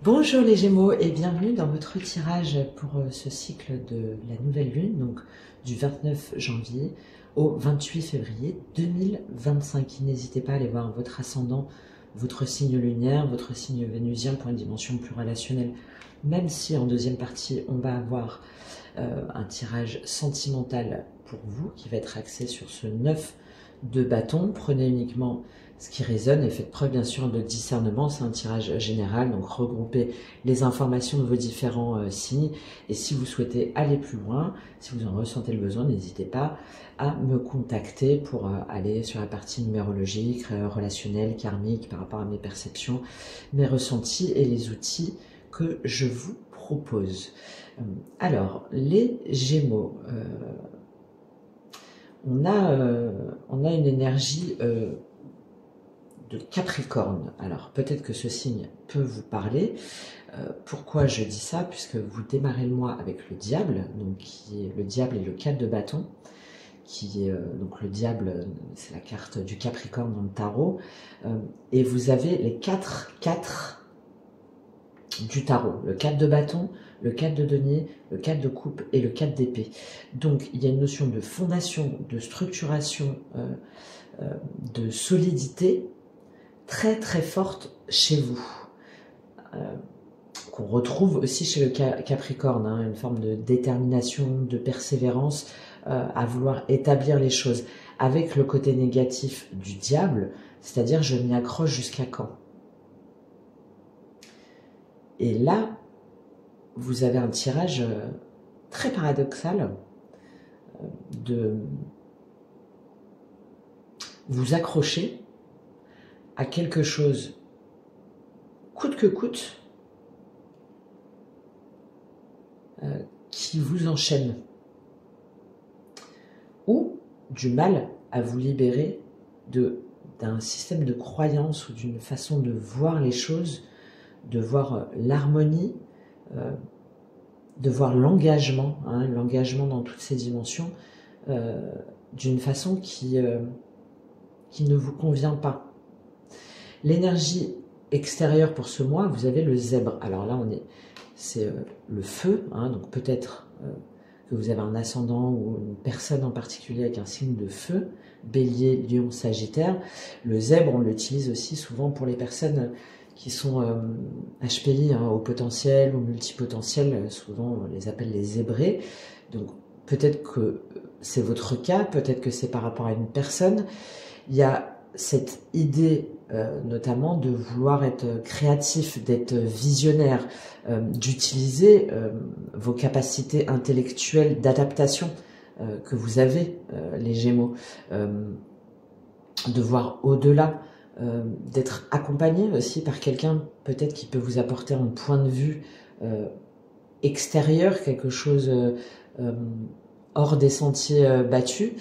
Bonjour les Gémeaux et bienvenue dans votre tirage pour ce cycle de la nouvelle lune, donc du 29 janvier au 28 février 2025. N'hésitez pas à aller voir votre ascendant, votre signe lunaire, votre signe vénusien pour une dimension plus relationnelle, même si en deuxième partie on va avoir un tirage sentimental pour vous qui va être axé sur ce 9 de bâton. Prenez uniquement ce qui résonne et faites preuve bien sûr de discernement. C'est un tirage général, donc regroupez les informations de vos différents signes. Et si vous souhaitez aller plus loin, si vous en ressentez le besoin, n'hésitez pas à me contacter pour aller sur la partie numérologique, relationnelle, karmique, par rapport à mes perceptions, mes ressentis et les outils que je vous propose. Alors, les Gémeaux, on a une énergie de Capricorne. Alors peut-être que ce signe peut vous parler. Pourquoi je dis ça? Puisque vous démarrez le mois avec le diable, donc le diable est le 4 de bâton, donc le diable, c'est la carte du Capricorne dans le tarot, et vous avez les 4 du tarot, le 4 de bâton, le 4 de denier, le 4 de coupe et le 4 d'épée. Donc il y a une notion de fondation, de structuration, de solidité très très forte chez vous, qu'on retrouve aussi chez le Capricorne, hein, une forme de détermination, de persévérance à vouloir établir les choses, avec le côté négatif du diable, c'est-à-dire je m'y accroche jusqu'à quand. Et là, vous avez un tirage très paradoxal de vous accrocher à quelque chose coûte que coûte qui vous enchaîne, ou du mal à vous libérer d'un système de croyance ou d'une façon de voir les choses, de voir l'harmonie, de voir l'engagement, hein, l'engagement dans toutes ses dimensions, d'une façon qui ne vous convient pas. L'énergie extérieure pour ce mois, vous avez le zèbre. Alors là, c'est le feu, hein, donc peut-être que vous avez un ascendant ou une personne en particulier avec un signe de feu, bélier, lion, sagittaire. Le zèbre, on l'utilise aussi souvent pour les personnes qui sont HPI, hein, au potentiel ou multipotentiel, souvent on les appelle les zébrés. Donc peut-être que c'est votre cas, peut-être que c'est par rapport à une personne. Il y a cette idée notamment de vouloir être créatif, d'être visionnaire, d'utiliser vos capacités intellectuelles d'adaptation que vous avez, les Gémeaux, de voir au-delà, d'être accompagné aussi par quelqu'un peut-être qui peut vous apporter un point de vue extérieur, quelque chose hors des sentiers battus.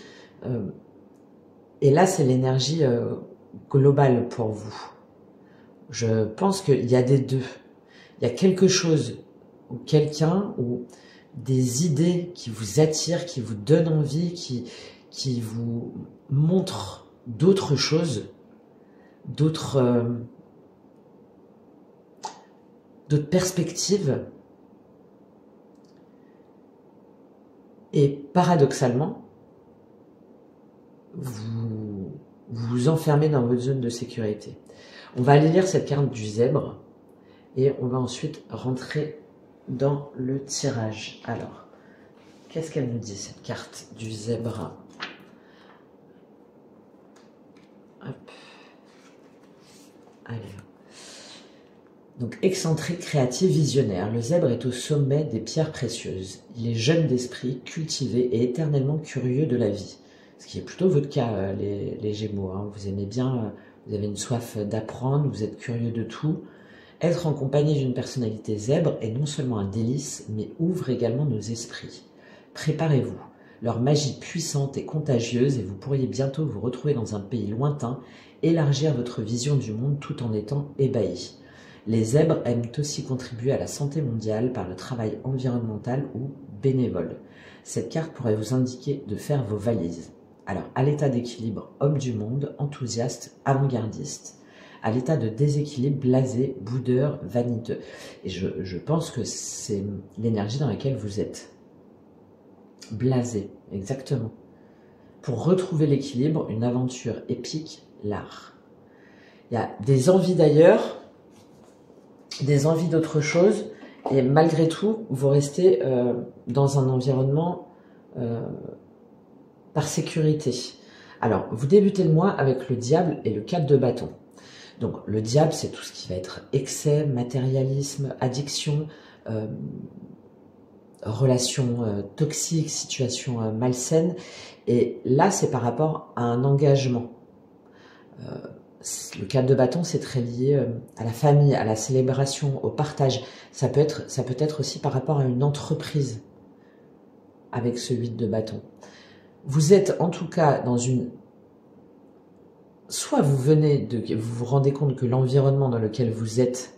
Et là, c'est l'énergie globale pour vous. Je pense qu'il y a des deux. Il y a quelque chose ou quelqu'un ou des idées qui vous attirent, qui vous donnent envie, qui vous montrent d'autres choses, d'autres perspectives. Et paradoxalement, vous vous enfermez dans votre zone de sécurité. On va aller lire cette carte du zèbre et on va ensuite rentrer dans le tirage. Alors, qu'est-ce qu'elle nous dit, cette carte du zèbre? Hop. Allez. Donc, excentrique, créatif, visionnaire. Le zèbre est au sommet des pierres précieuses. Il est jeune d'esprit, cultivé et éternellement curieux de la vie. Ce qui est plutôt votre cas, les Gémeaux, hein. Vous aimez bien, vous avez une soif d'apprendre, vous êtes curieux de tout. Être en compagnie d'une personnalité zèbre est non seulement un délice, mais ouvre également nos esprits. Préparez-vous, leur magie puissante est contagieuse et vous pourriez bientôt vous retrouver dans un pays lointain, élargir votre vision du monde tout en étant ébahi. Les zèbres aiment aussi contribuer à la santé mondiale par le travail environnemental ou bénévole. Cette carte pourrait vous indiquer de faire vos valises. Alors, à l'état d'équilibre, homme du monde, enthousiaste, avant-gardiste, à l'état de déséquilibre, blasé, boudeur, vaniteux. Et je pense que c'est l'énergie dans laquelle vous êtes. Blasé, exactement. Pour retrouver l'équilibre, une aventure épique, l'art. Il y a des envies d'ailleurs, des envies d'autre chose, et malgré tout, vous restez dans un environnement par sécurité. Alors, vous débutez le mois avec le diable et le 4 de bâton. Donc, le diable, c'est tout ce qui va être excès, matérialisme, addiction, relations toxiques, situations malsaines. Et là, c'est par rapport à un engagement. Le 4 de bâton, c'est très lié à la famille, à la célébration, au partage. Ça peut être aussi par rapport à une entreprise avec ce 8 de bâton. Vous êtes en tout cas dans une... Soit vous vous rendez compte que l'environnement dans lequel vous êtes,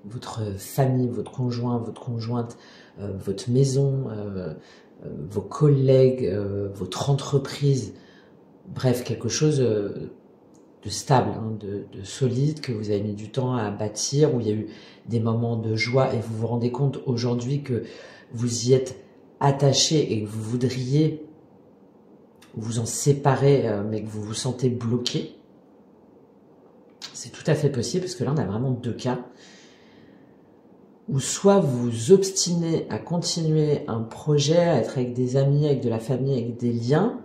votre famille, votre conjoint, votre conjointe, votre maison, vos collègues, votre entreprise, bref, quelque chose de stable, hein, de solide, que vous avez mis du temps à bâtir, où il y a eu des moments de joie et vous vous rendez compte aujourd'hui que vous y êtes attaché et que vous voudriez vous en séparer, mais que vous vous sentez bloqué. C'est tout à fait possible, parce que là, on a vraiment deux cas. Ou soit vous vous obstinez à continuer un projet, à être avec des amis, avec de la famille, avec des liens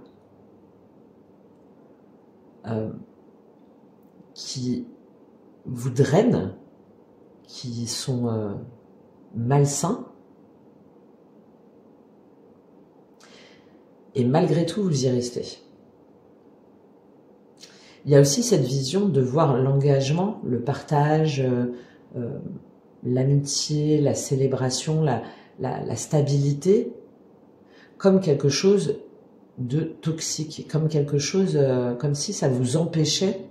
qui vous drainent, qui sont malsains, et malgré tout, vous y restez. Il y a aussi cette vision de voir l'engagement, le partage, l'amitié, la célébration, la stabilité, comme quelque chose de toxique, comme quelque chose, comme si ça vous empêchait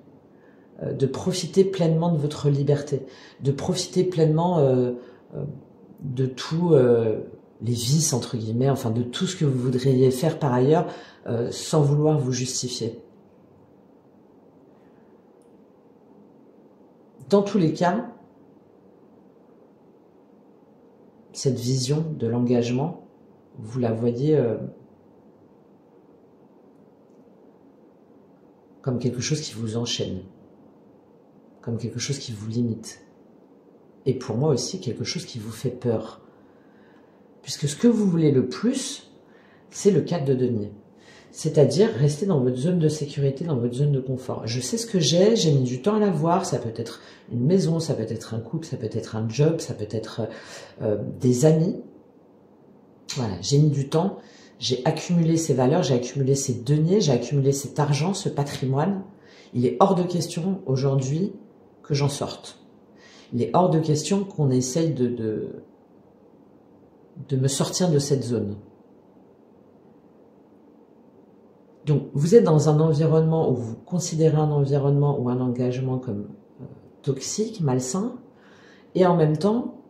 de profiter pleinement de votre liberté, de profiter pleinement de tous les vices, entre guillemets, enfin de tout ce que vous voudriez faire par ailleurs, sans vouloir vous justifier. Dans tous les cas, cette vision de l'engagement, vous la voyez comme quelque chose qui vous enchaîne, comme quelque chose qui vous limite. Et pour moi aussi, quelque chose qui vous fait peur. Puisque ce que vous voulez le plus, c'est le 4 de denier. C'est-à-dire rester dans votre zone de sécurité, dans votre zone de confort. Je sais ce que j'ai mis du temps à l'avoir, ça peut être une maison, ça peut être un couple, ça peut être un job, ça peut être des amis. Voilà, j'ai mis du temps, j'ai accumulé ces valeurs, j'ai accumulé ces deniers, j'ai accumulé cet argent, ce patrimoine. Il est hors de question aujourd'hui que j'en sorte. Il est hors de question qu'on essaye de me sortir de cette zone. Donc, vous êtes dans un environnement où vous considérez un environnement ou un engagement comme toxique, malsain, et en même temps,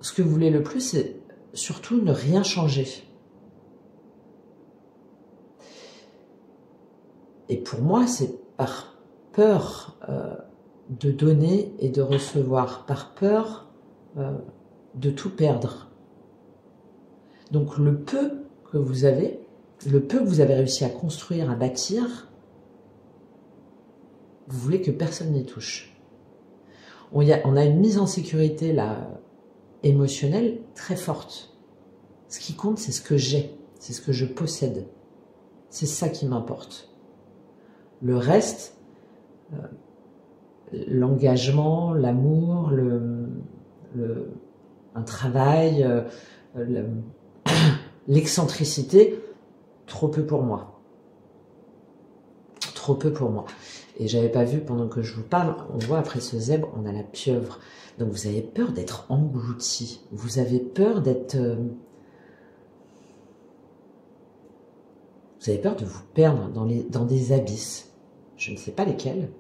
ce que vous voulez le plus, c'est surtout ne rien changer. Et pour moi, c'est par peur de donner et de recevoir, par peur de tout perdre. Donc, le peu que vous avez réussi à construire, à bâtir, vous voulez que personne n'y touche. On a une mise en sécurité là, émotionnelle très forte. Ce qui compte, c'est ce que j'ai, c'est ce que je possède. C'est ça qui m'importe. Le reste, l'engagement, l'amour, un travail, l'excentricité, trop peu pour moi. Trop peu pour moi. Et j'avais pas vu pendant que je vous parle, on voit après ce zèbre, on a la pieuvre. Donc vous avez peur d'être englouti. Vous avez peur d'être... vous avez peur de vous perdre dans des abysses. Je ne sais pas lesquels.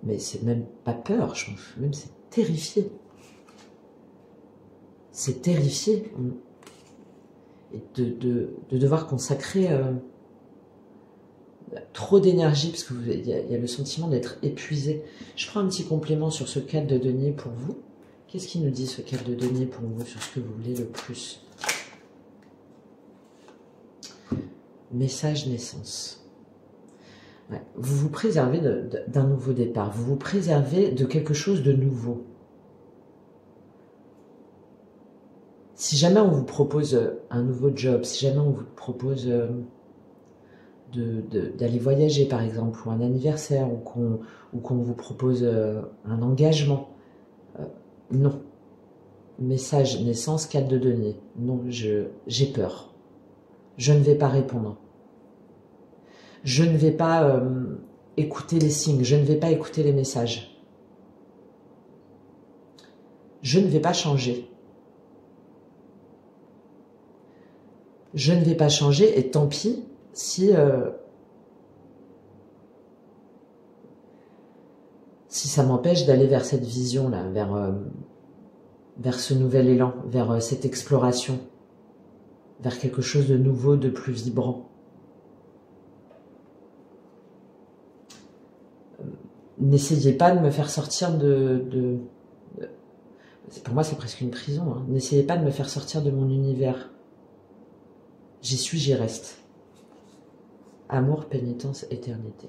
Mais c'est même pas peur, je pense même c'est terrifié. C'est terrifié. Et de devoir consacrer trop d'énergie, parce qu'il y a le sentiment d'être épuisé. Je prends un petit complément sur ce 4 de denier pour vous. Qu'est-ce qu'il nous dit ce 4 de denier pour vous, sur ce que vous voulez le plus? Message naissance. Ouais. Vous vous préservez d'un nouveau départ. Vous vous préservez de quelque chose de nouveau. Si jamais on vous propose un nouveau job, si jamais on vous propose d'aller voyager par exemple, ou un anniversaire, ou qu'on vous propose un engagement, non. Message naissance 4 de denier. Non, j'ai peur. Je ne vais pas répondre. Je ne vais pas écouter les signes. Je ne vais pas écouter les messages. Je ne vais pas changer. Je ne vais pas changer et tant pis si ça m'empêche d'aller vers cette vision-là, vers ce nouvel élan, vers cette exploration, vers quelque chose de nouveau, de plus vibrant. N'essayez pas de me faire sortir pour moi, c'est presque une prison. Hein. N'essayez pas de me faire sortir de mon univers. J'y suis, j'y reste. Amour, pénitence, éternité.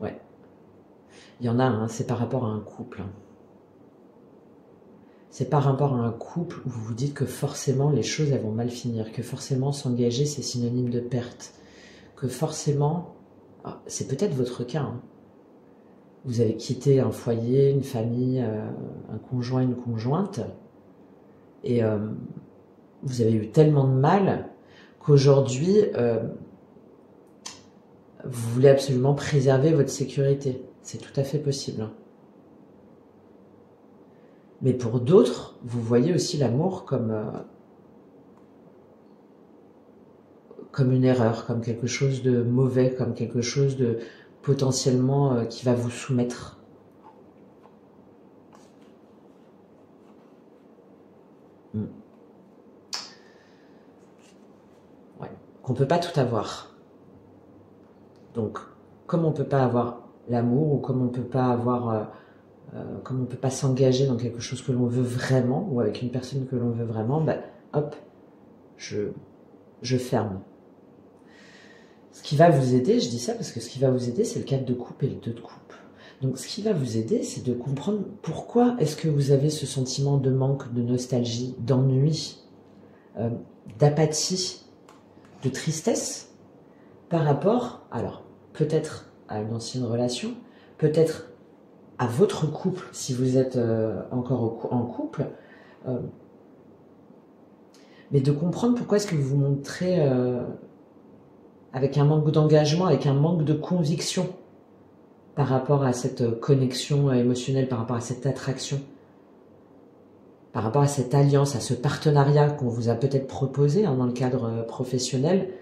Ouais. Il y en a un, c'est par rapport à un couple. C'est par rapport à un couple où vous vous dites que forcément les choses elles vont mal finir, que forcément s'engager c'est synonyme de perte, que forcément, c'est peut-être votre cas, hein. Vous avez quitté un foyer, une famille, un conjoint, une conjointe, et vous avez eu tellement de mal qu'aujourd'hui, vous voulez absolument préserver votre sécurité. C'est tout à fait possible. Mais pour d'autres, vous voyez aussi l'amour comme une erreur, comme quelque chose de mauvais, comme quelque chose de potentiellement qui va vous soumettre. Ouais. Qu'on ne peut pas tout avoir. Donc, comme on ne peut pas avoir l'amour, ou comme on ne peut pas avoir... comme on ne peut pas s'engager dans quelque chose que l'on veut vraiment, ou avec une personne que l'on veut vraiment, ben, hop, je ferme. Ce qui va vous aider, je dis ça parce que ce qui va vous aider, c'est le 4 de coupe et le 2 de coupe. Donc ce qui va vous aider, c'est de comprendre pourquoi est-ce que vous avez ce sentiment de manque, de nostalgie, d'ennui, d'apathie, de tristesse, par rapport, alors, peut-être à une ancienne relation, peut-être à votre couple, si vous êtes encore en couple, mais de comprendre pourquoi est-ce que vous vous montrez avec un manque d'engagement, avec un manque de conviction par rapport à cette connexion émotionnelle, par rapport à cette attraction, par rapport à cette alliance, à ce partenariat qu'on vous a peut-être proposé dans le cadre professionnel.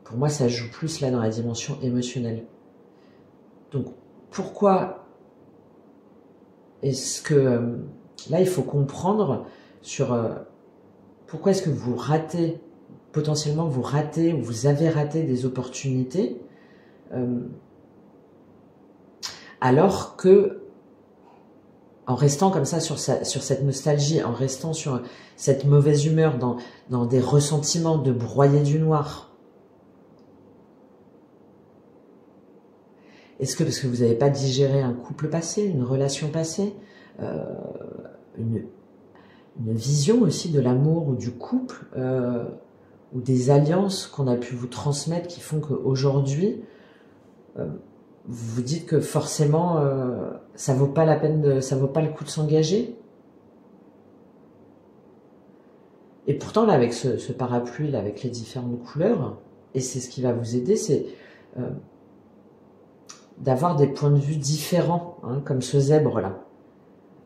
Pour moi, ça joue plus là dans la dimension émotionnelle. Donc, pourquoi est-ce que... là, il faut comprendre sur pourquoi est-ce que vous ratez, potentiellement vous ratez ou vous avez raté des opportunités alors que en restant comme ça sur cette nostalgie, en restant sur cette mauvaise humeur, dans des ressentiments de broyer du noir. Est-ce que parce que vous n'avez pas digéré un couple passé, une relation passée, une vision aussi de l'amour ou du couple, ou des alliances qu'on a pu vous transmettre qui font qu'aujourd'hui, vous vous dites que forcément, ça vaut pas la peine, ça vaut pas le coup de s'engager. Et pourtant, là, avec ce parapluie, là, avec les différentes couleurs, et c'est ce qui va vous aider, c'est d'avoir des points de vue différents, hein, comme ce zèbre-là.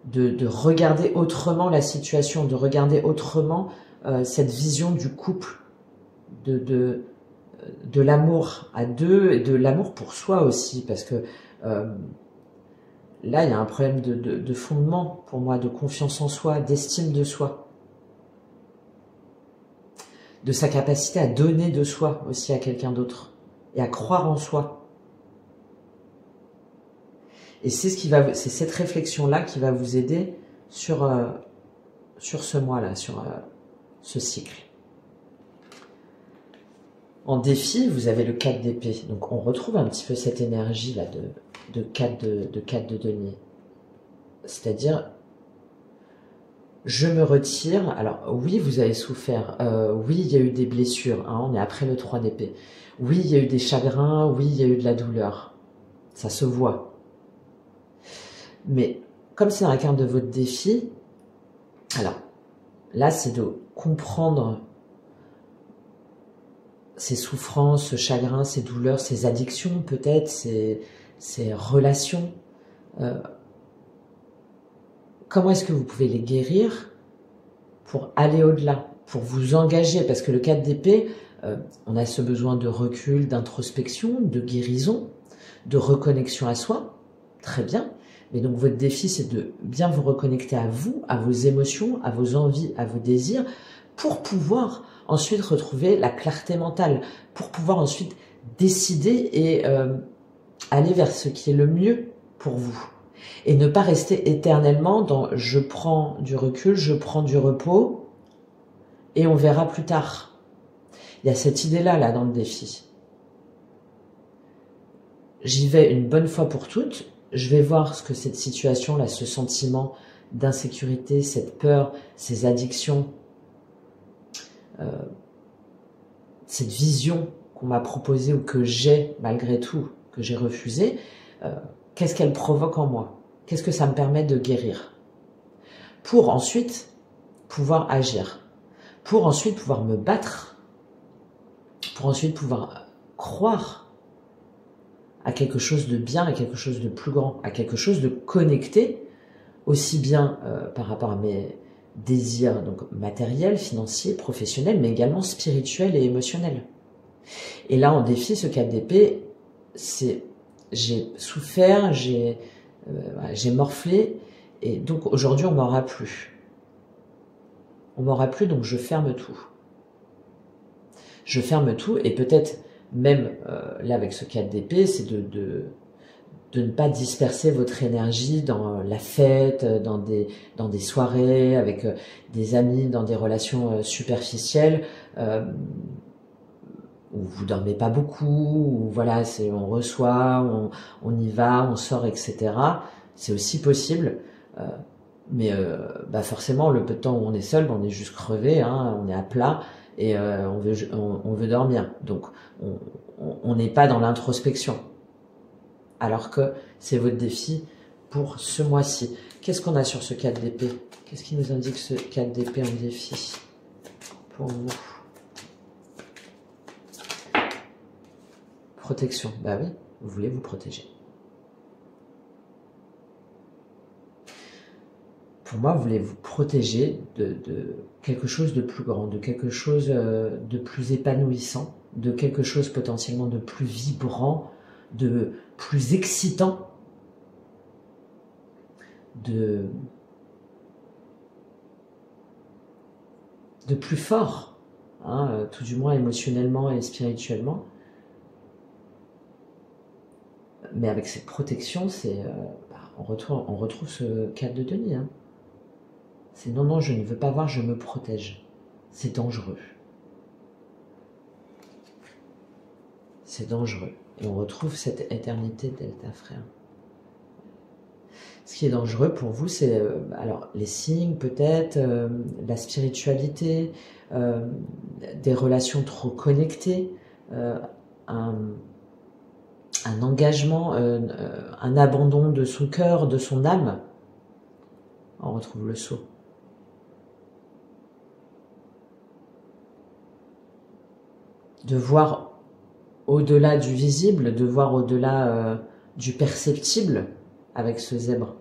De regarder autrement la situation, de regarder autrement cette vision du couple, de l'amour à deux et de l'amour pour soi aussi, parce que là, il y a un problème de fondement pour moi, de confiance en soi, d'estime de soi. de sa capacité à donner de soi aussi à quelqu'un d'autre et à croire en soi. Et c'est cette réflexion-là qui va vous aider sur ce mois-là, sur ce cycle. En défi, vous avez le 4 d'épée. Donc on retrouve un petit peu cette énergie-là de 4 de denier. C'est-à-dire, je me retire. Alors oui, vous avez souffert. Oui, il y a eu des blessures. Hein, on est après le 3 d'épée. Oui, il y a eu des chagrins. Oui, il y a eu de la douleur. Ça se voit. Mais comme c'est dans la carte de votre défi, alors là, c'est de comprendre ces souffrances, ce chagrin, ces douleurs, ces addictions peut-être, ces relations. Comment est-ce que vous pouvez les guérir pour aller au-delà, pour vous engager? Parce que le 4 d'épée, on a ce besoin de recul, d'introspection, de guérison, de reconnexion à soi. Très bien. Mais donc votre défi, c'est de bien vous reconnecter à vous, à vos émotions, à vos envies, à vos désirs, pour pouvoir ensuite retrouver la clarté mentale, pour pouvoir ensuite décider et aller vers ce qui est le mieux pour vous. Et ne pas rester éternellement dans « je prends du recul, je prends du repos et on verra plus tard ». Il y a cette idée-là là, dans le défi. J'y vais une bonne fois pour toutes, je vais voir ce que cette situation-là, ce sentiment d'insécurité, cette peur, ces addictions, cette vision qu'on m'a proposée ou que j'ai malgré tout, que j'ai refusée, qu'est-ce qu'elle provoque en moi? Qu'est-ce que ça me permet de guérir? Pour ensuite pouvoir agir, pour ensuite pouvoir me battre, pour ensuite pouvoir croire à quelque chose de bien, à quelque chose de plus grand, à quelque chose de connecté, aussi bien par rapport à mes désirs donc matériels, financiers, professionnels, mais également spirituels et émotionnels. Et là, en défi, ce 4 d'épée, c'est j'ai souffert, j'ai morflé, et donc aujourd'hui, on m'aura plus. On m'aura plus, donc je ferme tout. Je ferme tout, et peut-être même là avec ce 4 d'épée, c'est de ne pas disperser votre énergie dans la fête, dans des soirées, avec des amis, dans des relations superficielles, où vous dormez pas beaucoup, où voilà, on reçoit, on y va, on sort, etc. C'est aussi possible, mais forcément, le peu de temps où on est seul, on est juste crevé, hein, on est à plat, et on veut dormir. Donc, on n'est pas dans l'introspection. Alors que c'est votre défi pour ce mois-ci. Qu'est-ce qu'on a sur ce 4 d'épée? Qu'est-ce qui nous indique ce 4 d'épée en défi pour vous? Protection. Bah oui, vous voulez vous protéger. Pour moi, vous voulez vous protéger de quelque chose de plus grand, de quelque chose de plus épanouissant, de quelque chose potentiellement de plus vibrant, de plus excitant, de plus fort, hein, tout du moins émotionnellement et spirituellement. Mais avec cette protection, on retrouve ce 4 de denier. Hein. C'est non, non, je ne veux pas voir, je me protège. C'est dangereux. C'est dangereux. Et on retrouve cette éternité delta frère. Ce qui est dangereux pour vous, c'est alors les signes peut-être, la spiritualité, des relations trop connectées, un engagement, un abandon de son cœur, de son âme. On retrouve le sceau. De voir au-delà du visible, de voir au-delà du perceptible avec ce zèbre.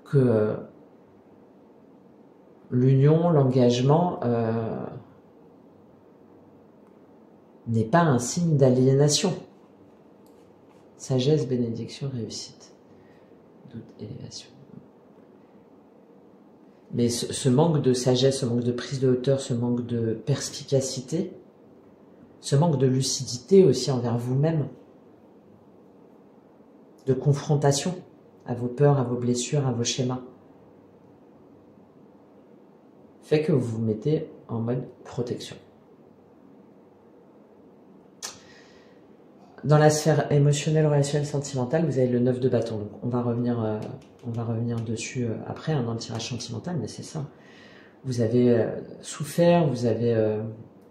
Que l'union, l'engagement n'est pas un signe d'aliénation. Sagesse, bénédiction, réussite. Doute, élévation. Mais ce manque de sagesse, ce manque de prise de hauteur, ce manque de perspicacité, ce manque de lucidité aussi envers vous-même, de confrontation à vos peurs, à vos blessures, à vos schémas, fait que vous vous mettez en mode protection. Dans la sphère émotionnelle, relationnelle, sentimentale, vous avez le 9 de bâton. Donc on va revenir dessus après, dans le tirage sentimental, mais c'est ça. Vous avez souffert, vous avez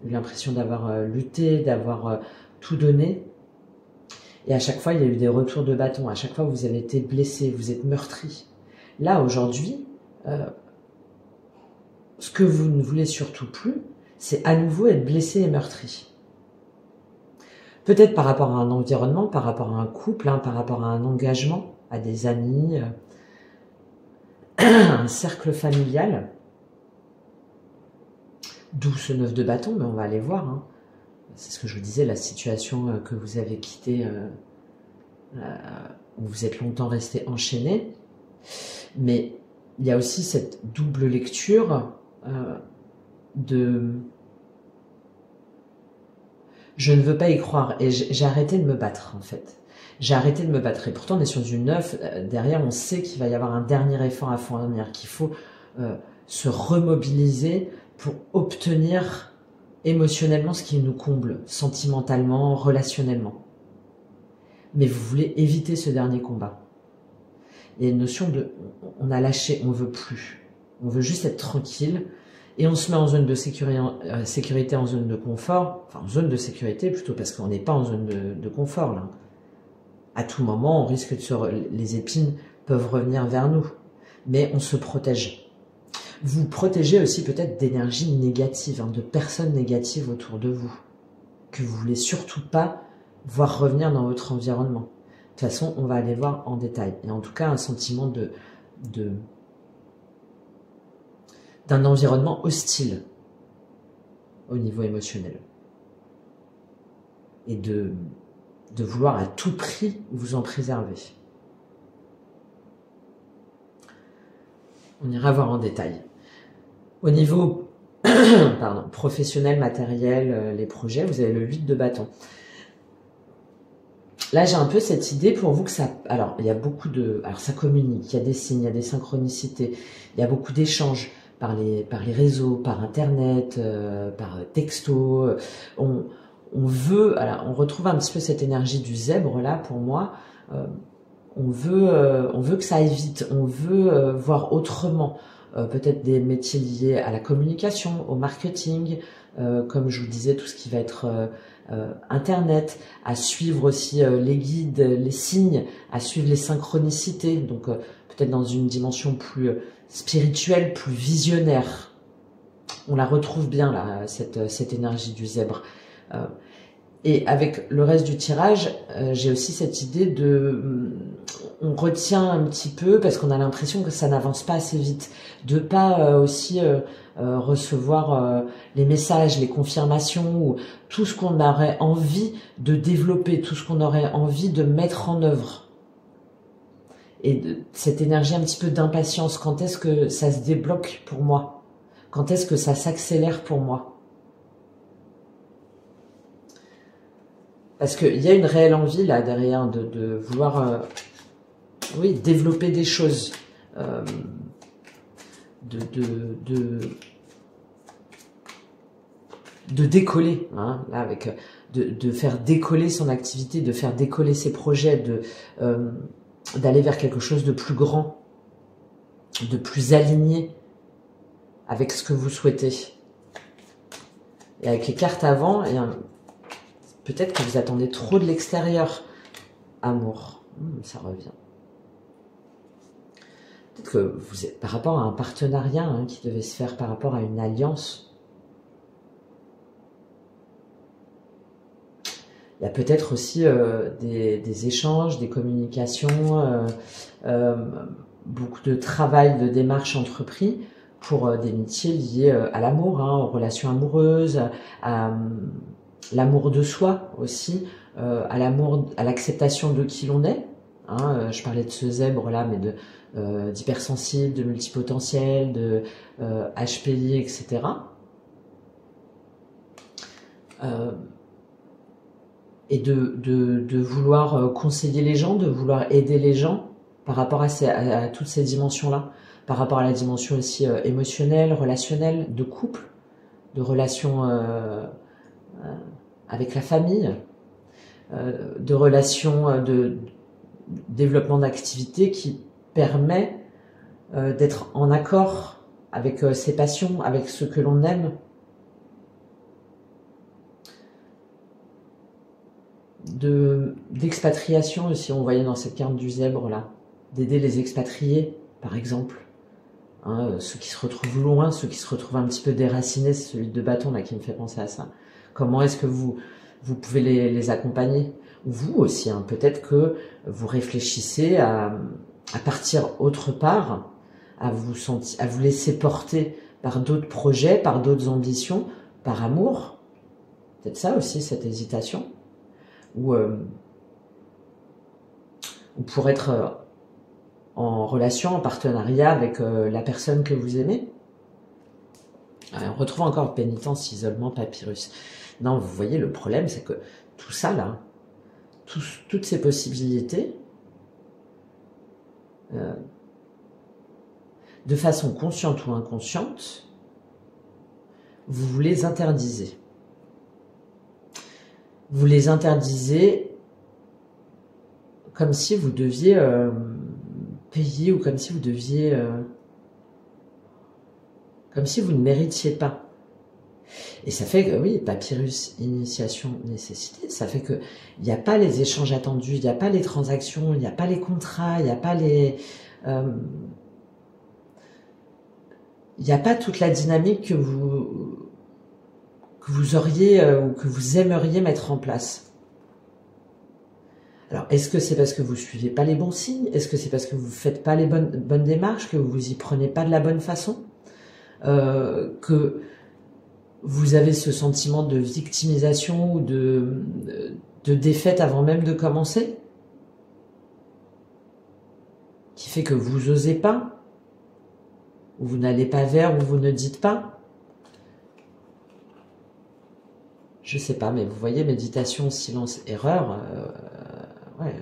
eu l'impression d'avoir lutté, d'avoir tout donné. Et à chaque fois, il y a eu des retours de bâton. À chaque fois, vous avez été blessé, vous êtes meurtri. Là, aujourd'hui, ce que vous ne voulez surtout plus, c'est à nouveau être blessé et meurtri. Peut-être par rapport à un environnement, par rapport à un couple, par rapport à un engagement, à des amis, un cercle familial. D'où ce 9 de bâton, mais on va aller voir. C'est ce que je vous disais, la situation que vous avez quittée, où vous êtes longtemps resté enchaîné. Mais il y a aussi cette double lecture de... Je ne veux pas y croire. Et j'ai arrêté de me battre, en fait. J'ai arrêté de me battre. Et pourtant, on est sur du 9. Derrière, on sait qu'il va y avoir un dernier effort à fournir, qu'il faut se remobiliser pour obtenir émotionnellement ce qui nous comble, sentimentalement, relationnellement. Mais vous voulez éviter ce dernier combat. Il y a une notion de... On a lâché, on veut plus. On veut juste être tranquille. Et on se met en zone de sécurité, en zone de confort. Enfin, en zone de sécurité plutôt, parce qu'on n'est pas en zone de confort, là. À tout moment, on risque de les épines peuvent revenir vers nous. Mais on se protège. Vous protégez aussi peut-être d'énergie négative, de personnes négatives autour de vous, que vous voulez surtout pas voir revenir dans votre environnement. De toute façon, on va aller voir en détail. Et en tout cas, un sentiment d'un environnement hostile au niveau émotionnel. Et de vouloir à tout prix vous en préserver. On ira voir en détail. Au niveau professionnel, matériel, les projets, vous avez le 8 de bâton. Là, j'ai un peu cette idée pour vous que ça... Alors, il y a beaucoup de... Alors, ça communique, il y a des signes, il y a des synchronicités, il y a beaucoup d'échanges par les réseaux, par Internet, par texto. On veut... Alors, on retrouve un petit peu cette énergie du zèbre, là, pour moi. On veut que ça aille vite, on veut voir autrement. Peut-être des métiers liés à la communication, au marketing, comme je vous disais, tout ce qui va être Internet, à suivre aussi les guides, les signes, à suivre les synchronicités, donc peut-être dans une dimension plus spirituelle, plus visionnaire. On la retrouve bien là, cette énergie du zèbre. Et avec le reste du tirage, j'ai aussi cette idée de... On retient un petit peu parce qu'on a l'impression que ça n'avance pas assez vite. De pas aussi recevoir les messages, les confirmations, ou tout ce qu'on aurait envie de développer, tout ce qu'on aurait envie de mettre en œuvre. Et cette énergie un petit peu d'impatience, quand est-ce que ça se débloque pour moi? Quand est-ce que ça s'accélère pour moi? Parce qu'il y a une réelle envie là derrière de vouloir oui, développer des choses, de décoller, là, avec, de faire décoller son activité, de faire décoller ses projets, d'aller vers quelque chose de plus grand, de plus aligné avec ce que vous souhaitez. Et avec les cartes avant, peut-être que vous attendez trop de l'extérieur. Amour, ça revient. Peut-être que vous êtes par rapport à un partenariat qui devait se faire, par rapport à une alliance. Il y a peut-être aussi des échanges, des communications, beaucoup de travail, de démarches entrepris pour des métiers liés à l'amour, aux relations amoureuses, à l'amour de soi aussi, à l'amour, à l'acceptation de qui l'on est. Je parlais de ce zèbre là, mais d'hypersensible, de multipotentiel, de HPI, etc. Et de vouloir conseiller les gens, de vouloir aider les gens par rapport à toutes ces dimensions-là, par rapport à la dimension aussi émotionnelle, relationnelle, de couple, de relation avec la famille, de relation de développement d'activité qui permet d'être en accord avec ses passions, avec ce que l'on aime. D'expatriation aussi, on voyait dans cette carte du zèbre là, d'aider les expatriés par exemple, hein, ceux qui se retrouvent loin, ceux qui se retrouvent un petit peu déracinés, c'est celui de bâton là qui me fait penser à ça. Comment est-ce que vous pouvez les accompagner? Vous aussi, hein, peut-être que vous réfléchissez à partir autre part, à vous laisser porter par d'autres projets, par d'autres ambitions, par amour. Peut-être ça aussi, cette hésitation. Ou pour être en relation, en partenariat avec la personne que vous aimez. Alors, on retrouve encore pénitence, isolement, papyrus. Non, vous voyez, le problème, c'est que tout ça, là, toutes ces possibilités, de façon consciente ou inconsciente, vous les interdisez. Vous les interdisez comme si vous deviez payer ou comme si vous deviez... comme si vous ne méritiez pas. Et ça fait que, oui, papyrus, initiation, nécessité, ça fait que il n'y a pas les échanges attendus, il n'y a pas les transactions, il n'y a pas les contrats, il n'y a pas les... il n'y a pas toute la dynamique que vous auriez ou que vous aimeriez mettre en place. Alors, est-ce que c'est parce que vous suivez pas les bons signes? Est-ce que c'est parce que vous faites pas les bonnes démarches, que vous y prenez pas de la bonne façon, que vous avez ce sentiment de victimisation ou de défaite avant même de commencer, qui fait que vous osez pas, ou vous n'allez pas vers, ou vous ne dites pas? Je sais pas, mais vous voyez, méditation, silence, erreur, ouais,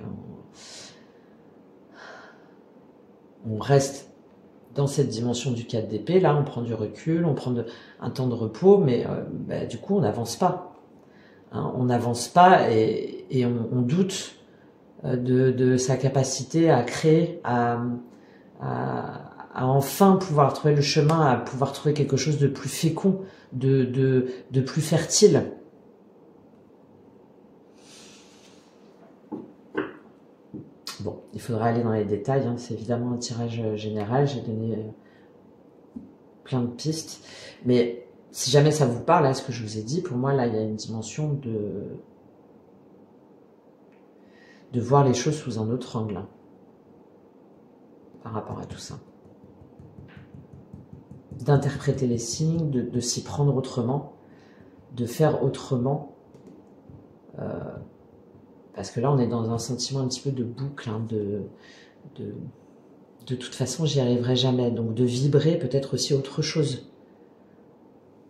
on reste dans cette dimension du 4 d'épée, là, on prend du recul, on prend un temps de repos, mais du coup, on n'avance pas. Hein, on n'avance pas et on doute de sa capacité à créer, à enfin pouvoir trouver le chemin, à pouvoir trouver quelque chose de plus fécond, de plus fertile. Bon, il faudra aller dans les détails, hein. C'est évidemment un tirage général, j'ai donné plein de pistes, mais si jamais ça vous parle, là, ce que je vous ai dit, pour moi, là, il y a une dimension de voir les choses sous un autre angle, hein, par rapport à tout ça. D'interpréter les signes, de s'y prendre autrement, de faire autrement, parce que là, on est dans un sentiment un petit peu de boucle, hein, de toute façon, j'y arriverai jamais. Donc, de vibrer peut-être aussi autre chose.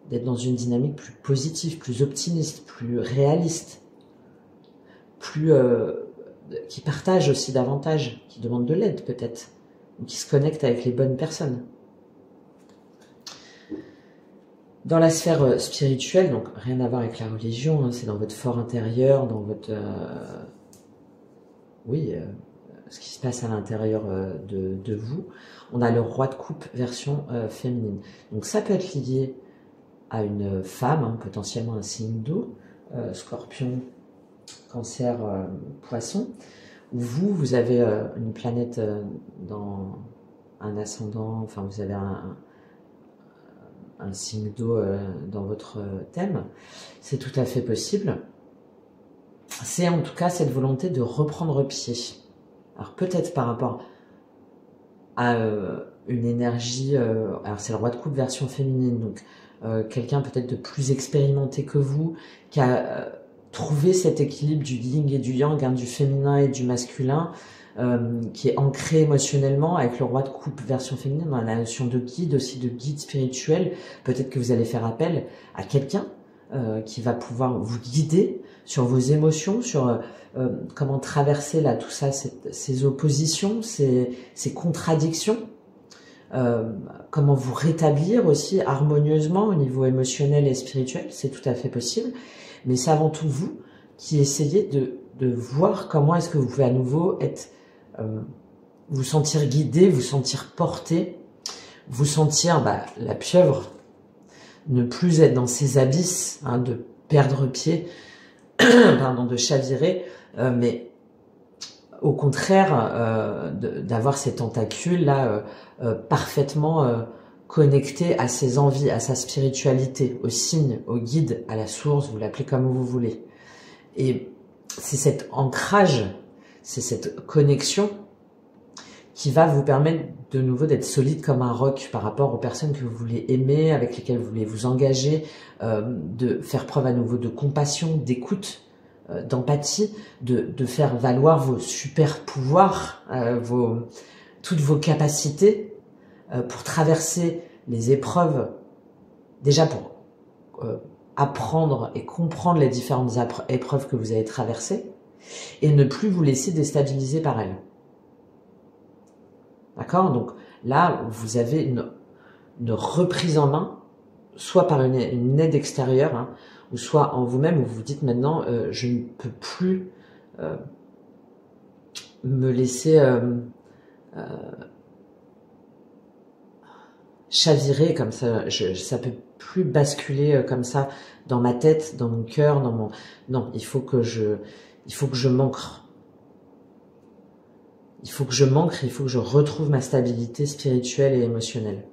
D'être dans une dynamique plus positive, plus optimiste, plus réaliste. Qui partage aussi davantage, qui demande de l'aide peut-être. Ou qui se connecte avec les bonnes personnes. Dans la sphère spirituelle, donc rien à voir avec la religion, hein, c'est dans votre fort intérieur, dans votre... ce qui se passe à l'intérieur de vous. On a le roi de coupe version féminine. Donc ça peut être lié à une femme, hein, potentiellement un signe d'eau, scorpion, cancer, poisson, où vous avez une planète dans un ascendant, enfin vous avez un signe d'eau dans votre thème, c'est tout à fait possible. C'est en tout cas cette volonté de reprendre pied. Alors peut-être par rapport à une énergie, alors c'est le roi de coupe version féminine, donc quelqu'un peut-être de plus expérimenté que vous, qui a trouvé cet équilibre du yin et du yang, hein, du féminin et du masculin, qui est ancré émotionnellement avec le roi de coupe version féminine, dans la notion de guide, aussi de guide spirituel. Peut-être que vous allez faire appel à quelqu'un qui va pouvoir vous guider sur vos émotions, sur comment traverser là tout ça, ces oppositions, ces contradictions, comment vous rétablir aussi harmonieusement au niveau émotionnel et spirituel, c'est tout à fait possible. Mais c'est avant tout vous qui essayez de voir comment est-ce que vous pouvez à nouveau être, vous sentir guidé, vous sentir porté, vous sentir la pieuvre, ne plus être dans ces abysses, hein, de perdre pied, pardon, de chavirer, mais au contraire d'avoir ces tentacules là parfaitement connectés à ses envies, à sa spiritualité, au signe, au guide, à la source, vous l'appelez comme vous voulez. Et c'est cet ancrage, c'est cette connexion qui va vous permettre de nouveau d'être solide comme un roc par rapport aux personnes que vous voulez aimer, avec lesquelles vous voulez vous engager, de faire preuve à nouveau de compassion, d'écoute, d'empathie, de faire valoir vos super pouvoirs, toutes vos capacités pour traverser les épreuves, déjà pour apprendre et comprendre les différentes épreuves que vous avez traversées et ne plus vous laisser déstabiliser par elles. D'accord? Donc là, vous avez une reprise en main, soit par une aide extérieure, hein, ou soit en vous-même, où vous vous dites maintenant, je ne peux plus me laisser chavirer comme ça, ça peut plus basculer comme ça dans ma tête, dans mon cœur, dans mon... Non, il faut que je m'ancre. Il faut que je m'ancre, il faut que je retrouve ma stabilité spirituelle et émotionnelle.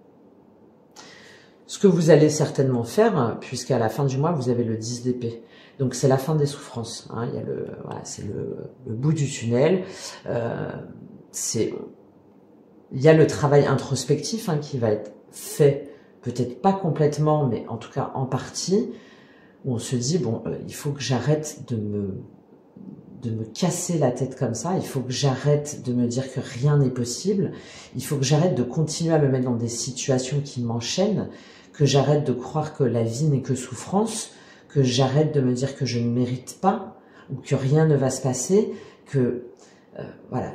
Ce que vous allez certainement faire, puisqu'à la fin du mois, vous avez le 10 d'épée. Donc c'est la fin des souffrances. Hein. Il y a voilà, c'est le bout du tunnel. Il y a le travail introspectif hein, qui va être fait, peut-être pas complètement, mais en tout cas en partie, où on se dit, bon, il faut que j'arrête de me casser la tête comme ça, il faut que j'arrête de me dire que rien n'est possible, il faut que j'arrête de continuer à me mettre dans des situations qui m'enchaînent, que j'arrête de croire que la vie n'est que souffrance, que j'arrête de me dire que je ne mérite pas, ou que rien ne va se passer, que... voilà,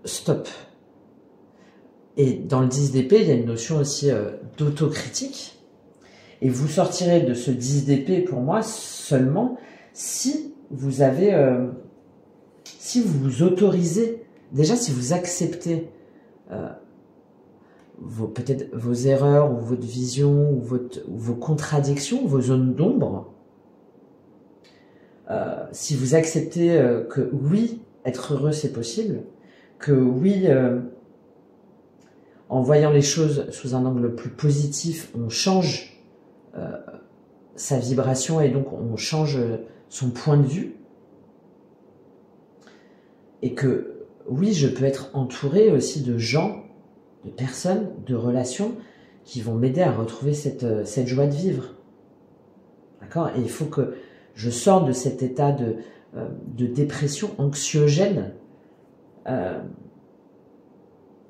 stop. Et dans le 10 d'épée, il y a une notion aussi d'autocritique, et vous sortirez de ce 10 d'épée, pour moi, seulement si vous avez... si vous vous autorisez, déjà si vous acceptez peut-être vos erreurs ou votre vision ou vos contradictions, vos zones d'ombre, si vous acceptez que oui, être heureux c'est possible, que oui, en voyant les choses sous un angle plus positif, on change sa vibration et donc on change son point de vue, et que oui, je peux être entouré aussi de gens, de personnes, de relations qui vont m'aider à retrouver cette joie de vivre. D'accord? Et il faut que je sorte de cet état de dépression anxiogène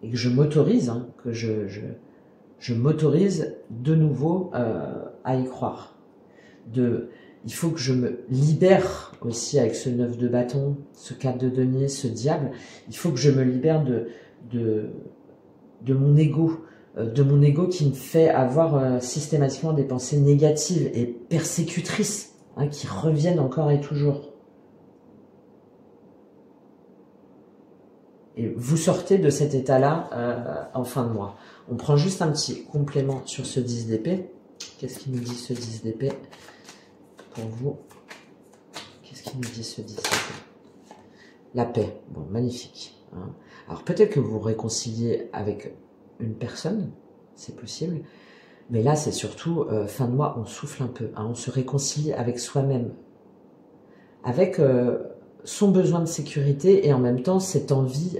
et que je m'autorise, hein, que je m'autorise de nouveau à y croire. Il faut que je me libère aussi avec ce 9 de bâton, ce 4 de denier, ce diable. Il faut que je me libère de mon ego qui me fait avoir systématiquement des pensées négatives et persécutrices, hein, qui reviennent encore et toujours. Et vous sortez de cet état-là en fin de mois. On prend juste un petit complément sur ce 10 d'épée. Qu'est-ce qu'il nous dit ce 10 d'épée pour vous? Qu'est-ce qu'il nous dit ce 10 d'épée? La paix. Bon, magnifique. Hein. Alors peut-être que vous vous réconciliez avec une personne, c'est possible. Mais là, c'est surtout, fin de mois, on souffle un peu. Hein, on se réconcilie avec soi-même. Avec son besoin de sécurité et en même temps cette envie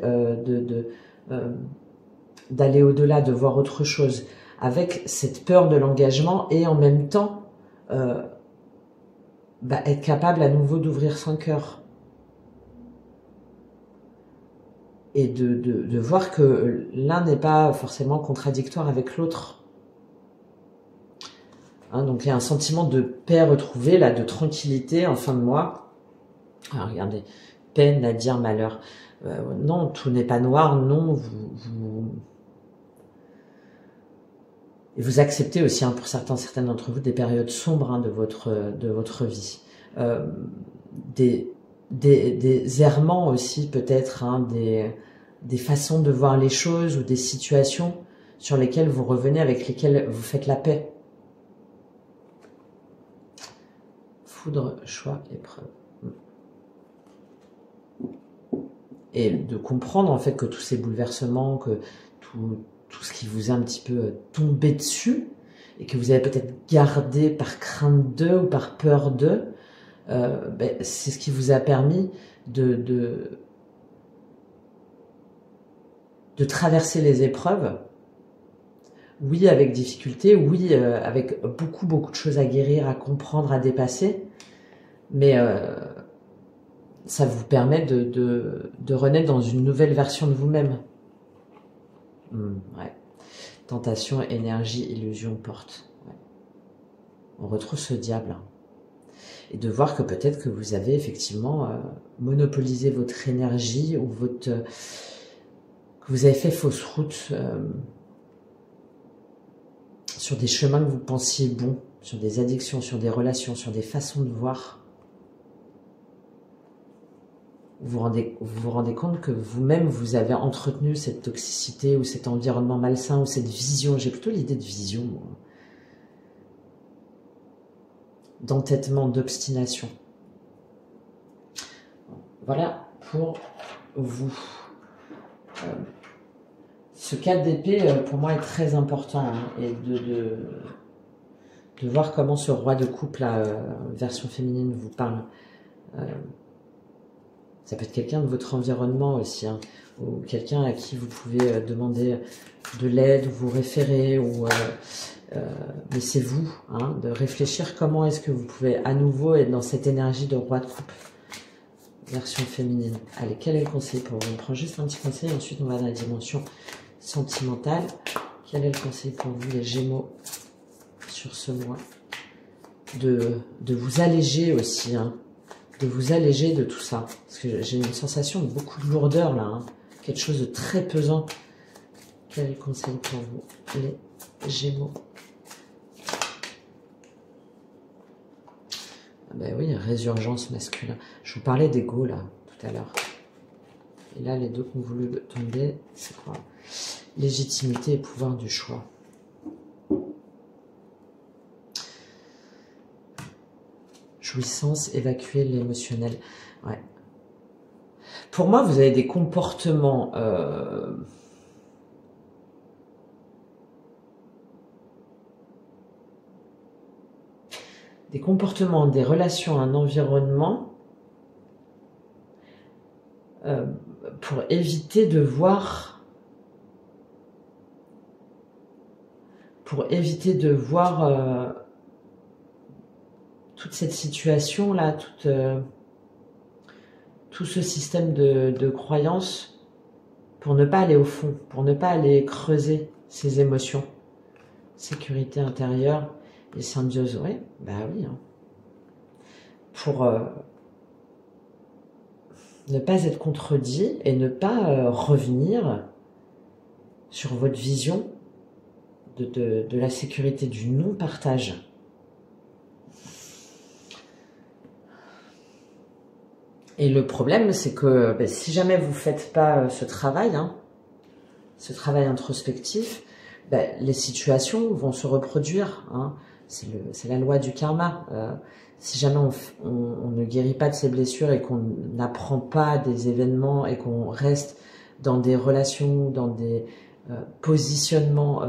d'aller au-delà, de voir autre chose. Avec cette peur de l'engagement et en même temps être capable à nouveau d'ouvrir son cœur. et de voir que l'un n'est pas forcément contradictoire avec l'autre. Hein, donc il y a un sentiment de paix retrouvé, là, de tranquillité en fin de mois. Alors regardez, paix, nadir, malheur. Non, tout n'est pas noir, non, et vous acceptez aussi, hein, pour certaines d'entre vous, des périodes sombres, hein, de votre vie. Des errements aussi, peut-être, hein, des façons de voir les choses ou des situations sur lesquelles vous revenez, avec lesquelles vous faites la paix. Foudre, choix, épreuve. Et de comprendre en fait que tous ces bouleversements, que tout ce qui vous est un petit peu tombé dessus, et que vous avez peut-être gardé par crainte d'eux ou par peur d'eux, c'est ce qui vous a permis de traverser les épreuves. Oui, avec difficulté, oui, avec beaucoup de choses à guérir, à comprendre, à dépasser, mais ça vous permet de renaître dans une nouvelle version de vous-même. Ouais. Tentation, énergie, illusion, porte. Ouais. On retrouve ce diable. Hein. Et de voir que peut-être que vous avez effectivement monopolisé votre énergie ou que vous avez fait fausse route sur des chemins que vous pensiez bons, sur des addictions, sur des relations, sur des façons de voir. Vous vous rendez compte que vous-même, vous avez entretenu cette toxicité ou cet environnement malsain ou cette vision, j'ai plutôt l'idée de vision, moi. D'entêtement, d'obstination. Voilà pour vous. Ce 4 d'épée, pour moi, est très important, hein, et de voir comment ce roi de coupe, la version féminine, vous parle. Ça peut être quelqu'un de votre environnement aussi, hein, ou quelqu'un à qui vous pouvez demander de l'aide, ou vous référer, ou mais c'est vous, hein, de réfléchir comment est-ce que vous pouvez à nouveau être dans cette énergie de roi de coupe, version féminine. Allez, quel est le conseil pour vous? On prend juste un petit conseil, ensuite on va dans la dimension sentimentale. Quel est le conseil pour vous, les Gémeaux, sur ce mois? De vous alléger aussi, hein, de vous alléger de tout ça. Parce que j'ai une sensation de beaucoup de lourdeur là, hein, quelque chose de très pesant. Quel est le conseil pour vous, les Gémeaux? Ben oui, résurgence masculin. Je vous parlais d'ego là, tout à l'heure. Et là, les deux qui ont voulu tomber, c'est quoi? Légitimité et pouvoir du choix. Jouissance, évacuer l'émotionnel. Ouais. Pour moi, vous avez des comportements des relations, un environnement pour éviter de voir toute cette situation là, tout ce système de croyances, pour ne pas aller au fond, pour ne pas aller creuser ces émotions. Sécurité intérieure et symbiose, oui, bah oui. Hein. Pour ne pas être contredit et ne pas revenir sur votre vision de la sécurité, du non-partage. Et le problème, c'est que si jamais vous ne faites pas ce travail, hein, ce travail introspectif, les situations vont se reproduire. Hein. C'est la loi du karma. Si jamais on ne guérit pas de ses blessures et qu'on n'apprend pas des événements et qu'on reste dans des relations, dans des positionnements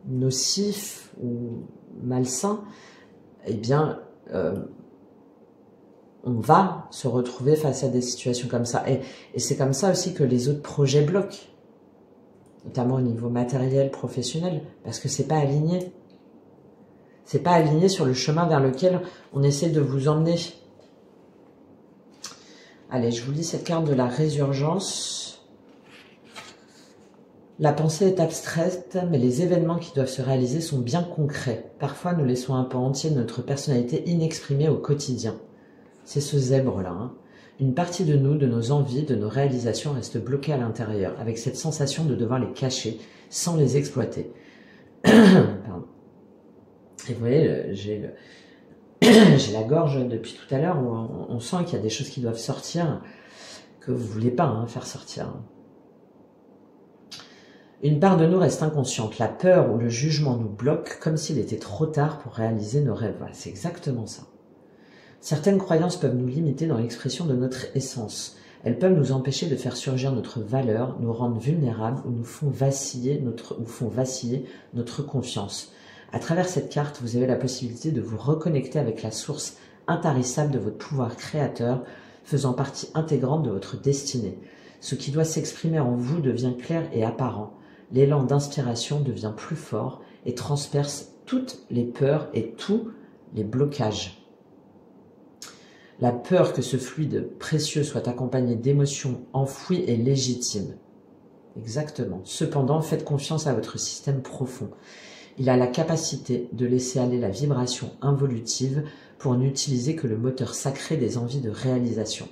nocifs ou malsains, eh bien, on va se retrouver face à des situations comme ça. Et c'est comme ça aussi que les autres projets bloquent, notamment au niveau matériel, professionnel, parce que c'est pas aligné. C'est pas aligné sur le chemin vers lequel on essaie de vous emmener. Allez, je vous lis cette carte de la résurgence. La pensée est abstraite, mais les événements qui doivent se réaliser sont bien concrets. Parfois, nous laissons un pan entier de notre personnalité inexprimée au quotidien. C'est ce zèbre-là. Hein. Une partie de nous, de nos envies, de nos réalisations reste bloquée à l'intérieur, avec cette sensation de devoir les cacher, sans les exploiter. Pardon. Et vous voyez, j'ai la gorge depuis tout à l'heure, où on sent qu'il y a des choses qui doivent sortir, que vous ne voulez pas faire sortir. Une part de nous reste inconsciente. La peur ou le jugement nous bloque comme s'il était trop tard pour réaliser nos rêves. Voilà, c'est exactement ça. Certaines croyances peuvent nous limiter dans l'expression de notre essence. Elles peuvent nous empêcher de faire surgir notre valeur, nous rendre vulnérables ou nous font vaciller notre confiance. À travers cette carte, vous avez la possibilité de vous reconnecter avec la source intarissable de votre pouvoir créateur, faisant partie intégrante de votre destinée. Ce qui doit s'exprimer en vous devient clair et apparent. L'élan d'inspiration devient plus fort et transperce toutes les peurs et tous les blocages. La peur que ce fluide précieux soit accompagné d'émotions enfouies est légitime. Exactement. Cependant, faites confiance à votre système profond. Il a la capacité de laisser aller la vibration involutive pour n'utiliser que le moteur sacré des envies de réalisation.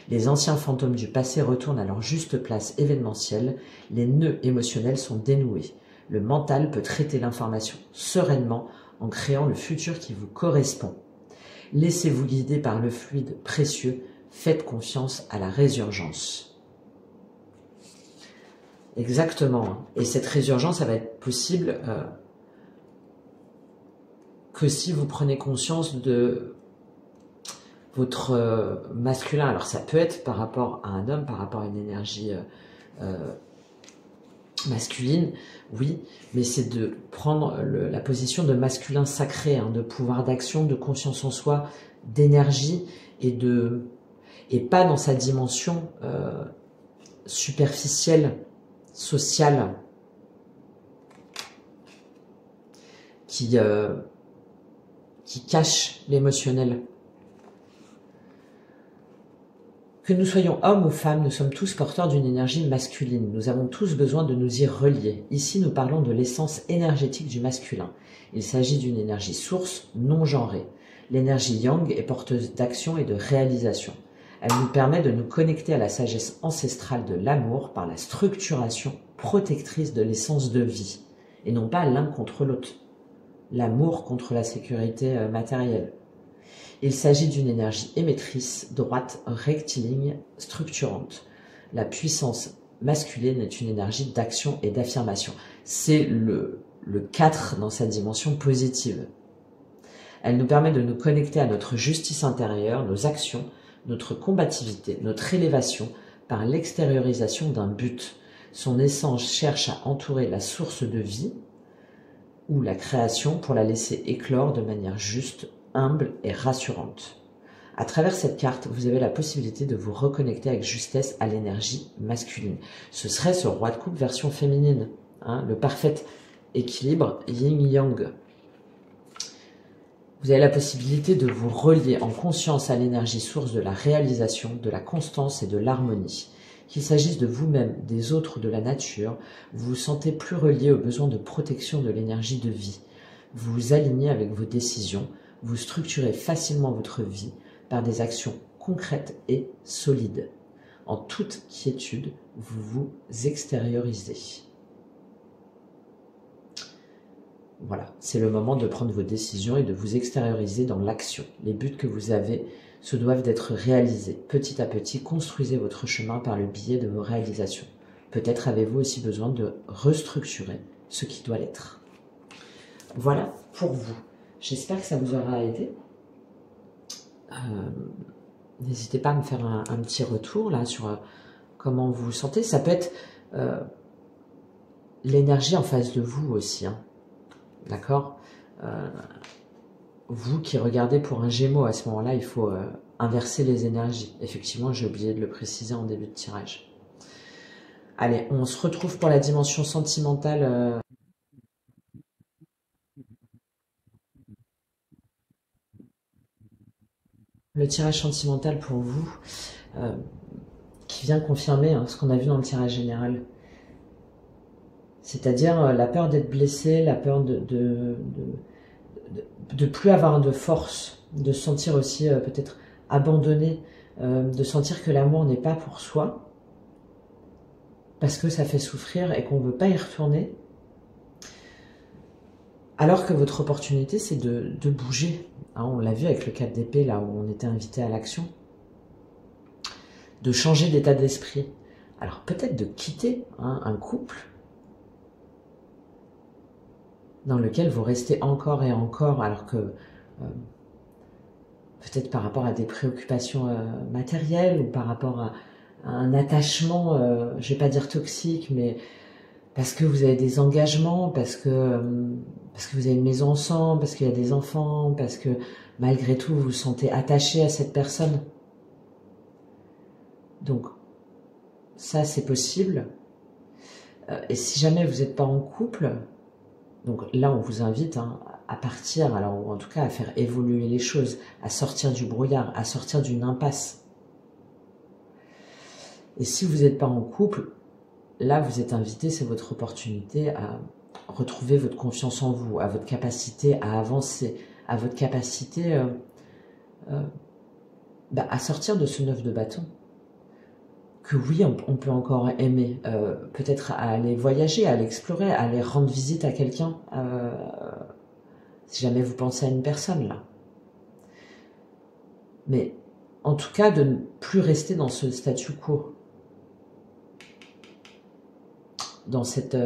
Les anciens fantômes du passé retournent à leur juste place événementielle, les nœuds émotionnels sont dénoués. Le mental peut traiter l'information sereinement en créant le futur qui vous correspond. Laissez-vous guider par le fluide précieux, faites confiance à la résurgence. Exactement. Et cette résurgence, ça va être possible que si vous prenez conscience de votre masculin. Alors ça peut être par rapport à un homme, par rapport à une énergie masculine, oui, mais c'est de prendre la position de masculin sacré, de pouvoir d'action, de conscience en soi, d'énergie et pas dans sa dimension superficielle, sociale, qui cache l'émotionnel. Que nous soyons hommes ou femmes, nous sommes tous porteurs d'une énergie masculine. Nous avons tous besoin de nous y relier. Ici, nous parlons de l'essence énergétique du masculin. Il s'agit d'une énergie source, non genrée. L'énergie yang est porteuse d'action et de réalisation. Elle nous permet de nous connecter à la sagesse ancestrale de l'amour par la structuration protectrice de l'essence de vie, et non pas l'un contre l'autre. L'amour contre la sécurité matérielle. Il s'agit d'une énergie émettrice, droite, rectiligne, structurante. La puissance masculine est une énergie d'action et d'affirmation. C'est le 4 dans sa dimension positive. Elle nous permet de nous connecter à notre justice intérieure, nos actions, notre combativité, notre élévation par l'extériorisation d'un but. Son essence cherche à entourer la source de vie ou la création pour la laisser éclore de manière juste, humble et rassurante. À travers cette carte, vous avez la possibilité de vous reconnecter avec justesse à l'énergie masculine. Ce serait ce roi de coupe version féminine, le parfait équilibre yin-yang. Vous avez la possibilité de vous relier en conscience à l'énergie source de la réalisation, de la constance et de l'harmonie. Qu'il s'agisse de vous-même, des autres ou de la nature, vous vous sentez plus relié aux besoins de protection de l'énergie de vie. Vous vous alignez avec vos décisions, vous structurez facilement votre vie par des actions concrètes et solides. En toute quiétude, vous vous extériorisez. Voilà, c'est le moment de prendre vos décisions et de vous extérioriser dans l'action. Les buts que vous avez se doivent d'être réalisés. Petit à petit, construisez votre chemin par le biais de vos réalisations. Peut-être avez-vous aussi besoin de restructurer ce qui doit l'être. Voilà pour vous. J'espère que ça vous aura aidé. N'hésitez pas à me faire un petit retour là sur comment vous vous sentez. Ça peut être l'énergie en face de vous aussi. D'accord, vous qui regardez pour un Gémeaux, à ce moment-là, il faut inverser les énergies. Effectivement, j'ai oublié de le préciser en début de tirage. Allez, on se retrouve pour la dimension sentimentale. Le tirage sentimental pour vous. qui vient confirmer ce qu'on a vu dans le tirage général. C'est-à-dire la peur d'être blessé, la peur de plus avoir de force, de se sentir aussi peut-être abandonné, de sentir que l'amour n'est pas pour soi, parce que ça fait souffrir et qu'on ne veut pas y retourner. Alors que votre opportunité, c'est de bouger. On l'a vu avec le 4 d'épée, là où on était invité à l'action. De changer d'état d'esprit. Alors peut-être de quitter un couple dans lequel vous restez encore et encore, alors que peut-être par rapport à des préoccupations matérielles ou par rapport à un attachement, je ne vais pas dire toxique, mais parce que vous avez des engagements, parce que vous avez une maison ensemble, parce qu'il y a des enfants, parce que malgré tout vous vous sentez attaché à cette personne. Donc ça c'est possible. Et si jamais vous n'êtes pas en couple, donc là on vous invite à partir, alors ou en tout cas à faire évoluer les choses, à sortir du brouillard, à sortir d'une impasse. Et si vous n'êtes pas en couple, là vous êtes invité, c'est votre opportunité à retrouver votre confiance en vous, à votre capacité à avancer, à votre capacité à sortir de ce 9 de bâton. Que oui, on peut encore aimer, peut-être à aller voyager, à aller explorer, à aller rendre visite à quelqu'un, si jamais vous pensez à une personne là. Mais en tout cas, de ne plus rester dans ce statu quo, dans cette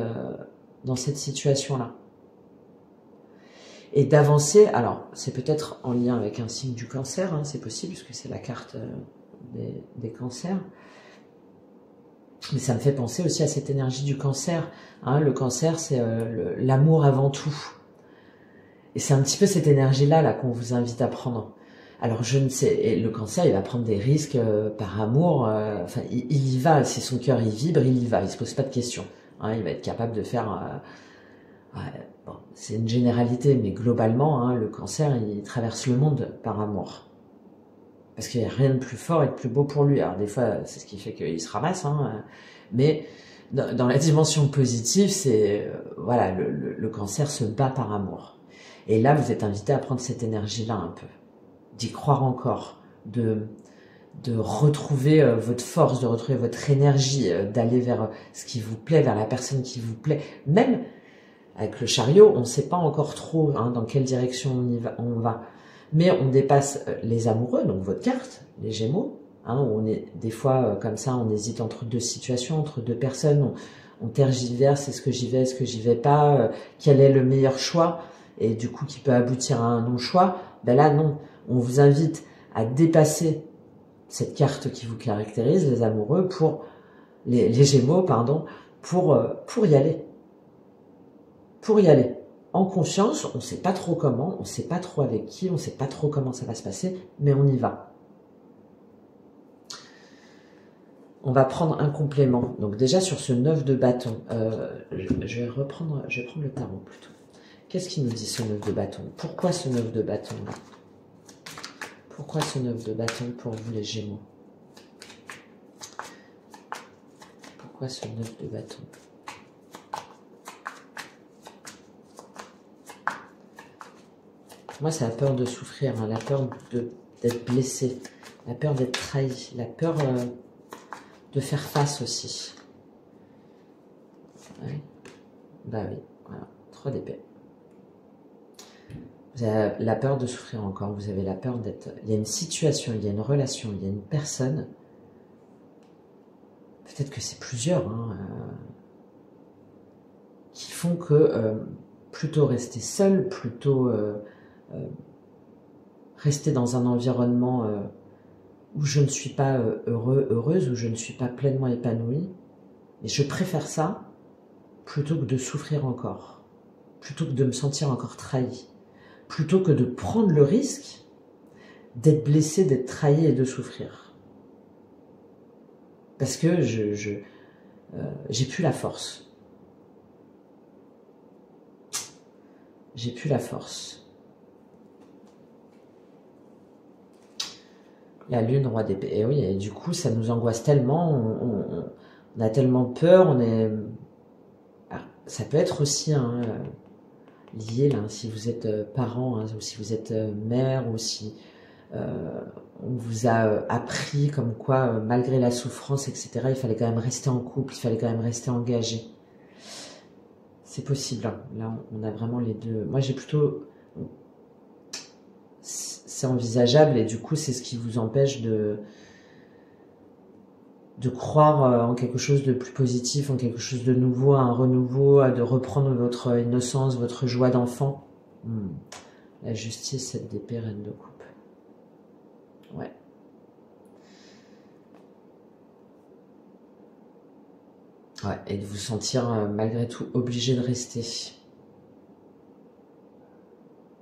situation-là. Et d'avancer, alors c'est peut-être en lien avec un signe du cancer, c'est possible, puisque c'est la carte des cancers. Mais ça me fait penser aussi à cette énergie du cancer. Le cancer, c'est l'amour avant tout. Et c'est un petit peu cette énergie-là qu'on vous invite à prendre. Alors je ne sais, et le cancer, il va prendre des risques par amour. Enfin, il y va, si son cœur il vibre, il y va. Il se pose pas de questions. Il va être capable de faire. Bon, c'est une généralité, mais globalement, le cancer, il traverse le monde par amour. Parce qu'il n'y a rien de plus fort et de plus beau pour lui. Alors des fois, c'est ce qui fait qu'il se ramasse, mais dans la dimension positive, c'est voilà, le cancer se bat par amour. Et là, vous êtes invité à prendre cette énergie-là un peu, d'y croire encore, de retrouver votre force, de retrouver votre énergie, d'aller vers ce qui vous plaît, vers la personne qui vous plaît. Même avec le chariot, on ne sait pas encore trop dans quelle direction on va. Mais on dépasse les amoureux, donc votre carte, les Gémeaux, où on est des fois comme ça, on hésite entre deux situations, entre deux personnes, on tergiverse, est-ce que j'y vais, est-ce que j'y vais pas, quel est le meilleur choix, et du coup qui peut aboutir à un non-choix. Ben là non, on vous invite à dépasser cette carte qui vous caractérise, les amoureux, pour les Gémeaux, pardon, pour y aller. Pour y aller. En confiance, on ne sait pas trop comment, on ne sait pas trop avec qui, on ne sait pas trop comment ça va se passer, mais on y va. On va prendre un complément. Donc déjà sur ce 9 de bâton, je vais prendre le tarot plutôt. Qu'est-ce qu'il nous dit ce 9 de bâton? Pourquoi ce 9 de bâton là? Pourquoi ce 9 de bâton pour vous les Gémeaux? Pourquoi ce 9 de bâton? Moi, c'est la peur de souffrir, la peur d'être blessé, la peur d'être trahi, la peur de faire face aussi. Ouais. Bah oui, voilà, 3 d'épée. Vous avez la peur de souffrir encore, vous avez la peur d'être... Il y a une situation, il y a une relation, il y a une personne. Peut-être que c'est plusieurs, qui font que plutôt rester seul, plutôt... rester dans un environnement où je ne suis pas heureuse, où je ne suis pas pleinement épanouie. Et je préfère ça plutôt que de souffrir encore, plutôt que de me sentir encore trahi, plutôt que de prendre le risque d'être blessé, d'être trahi et de souffrir. Parce que j'ai plus la force. J'ai plus la force. La lune, roi d'épée. Et oui, et du coup, ça nous angoisse tellement, on a tellement peur, on est... Alors, ça peut être aussi hein, lié, là, si vous êtes parent, hein, ou si vous êtes mère, ou si on vous a appris comme quoi, malgré la souffrance, etc., il fallait quand même rester en couple, il fallait quand même rester engagé. C'est possible, hein. Là, on a vraiment les deux. Moi, j'ai plutôt... C'est envisageable, et du coup, c'est ce qui vous empêche de croire en quelque chose de plus positif, en quelque chose de nouveau, un renouveau, de reprendre votre innocence, votre joie d'enfant. La justice, cette d'épée, reine de coupe. Ouais. Ouais, et de vous sentir malgré tout obligé de rester.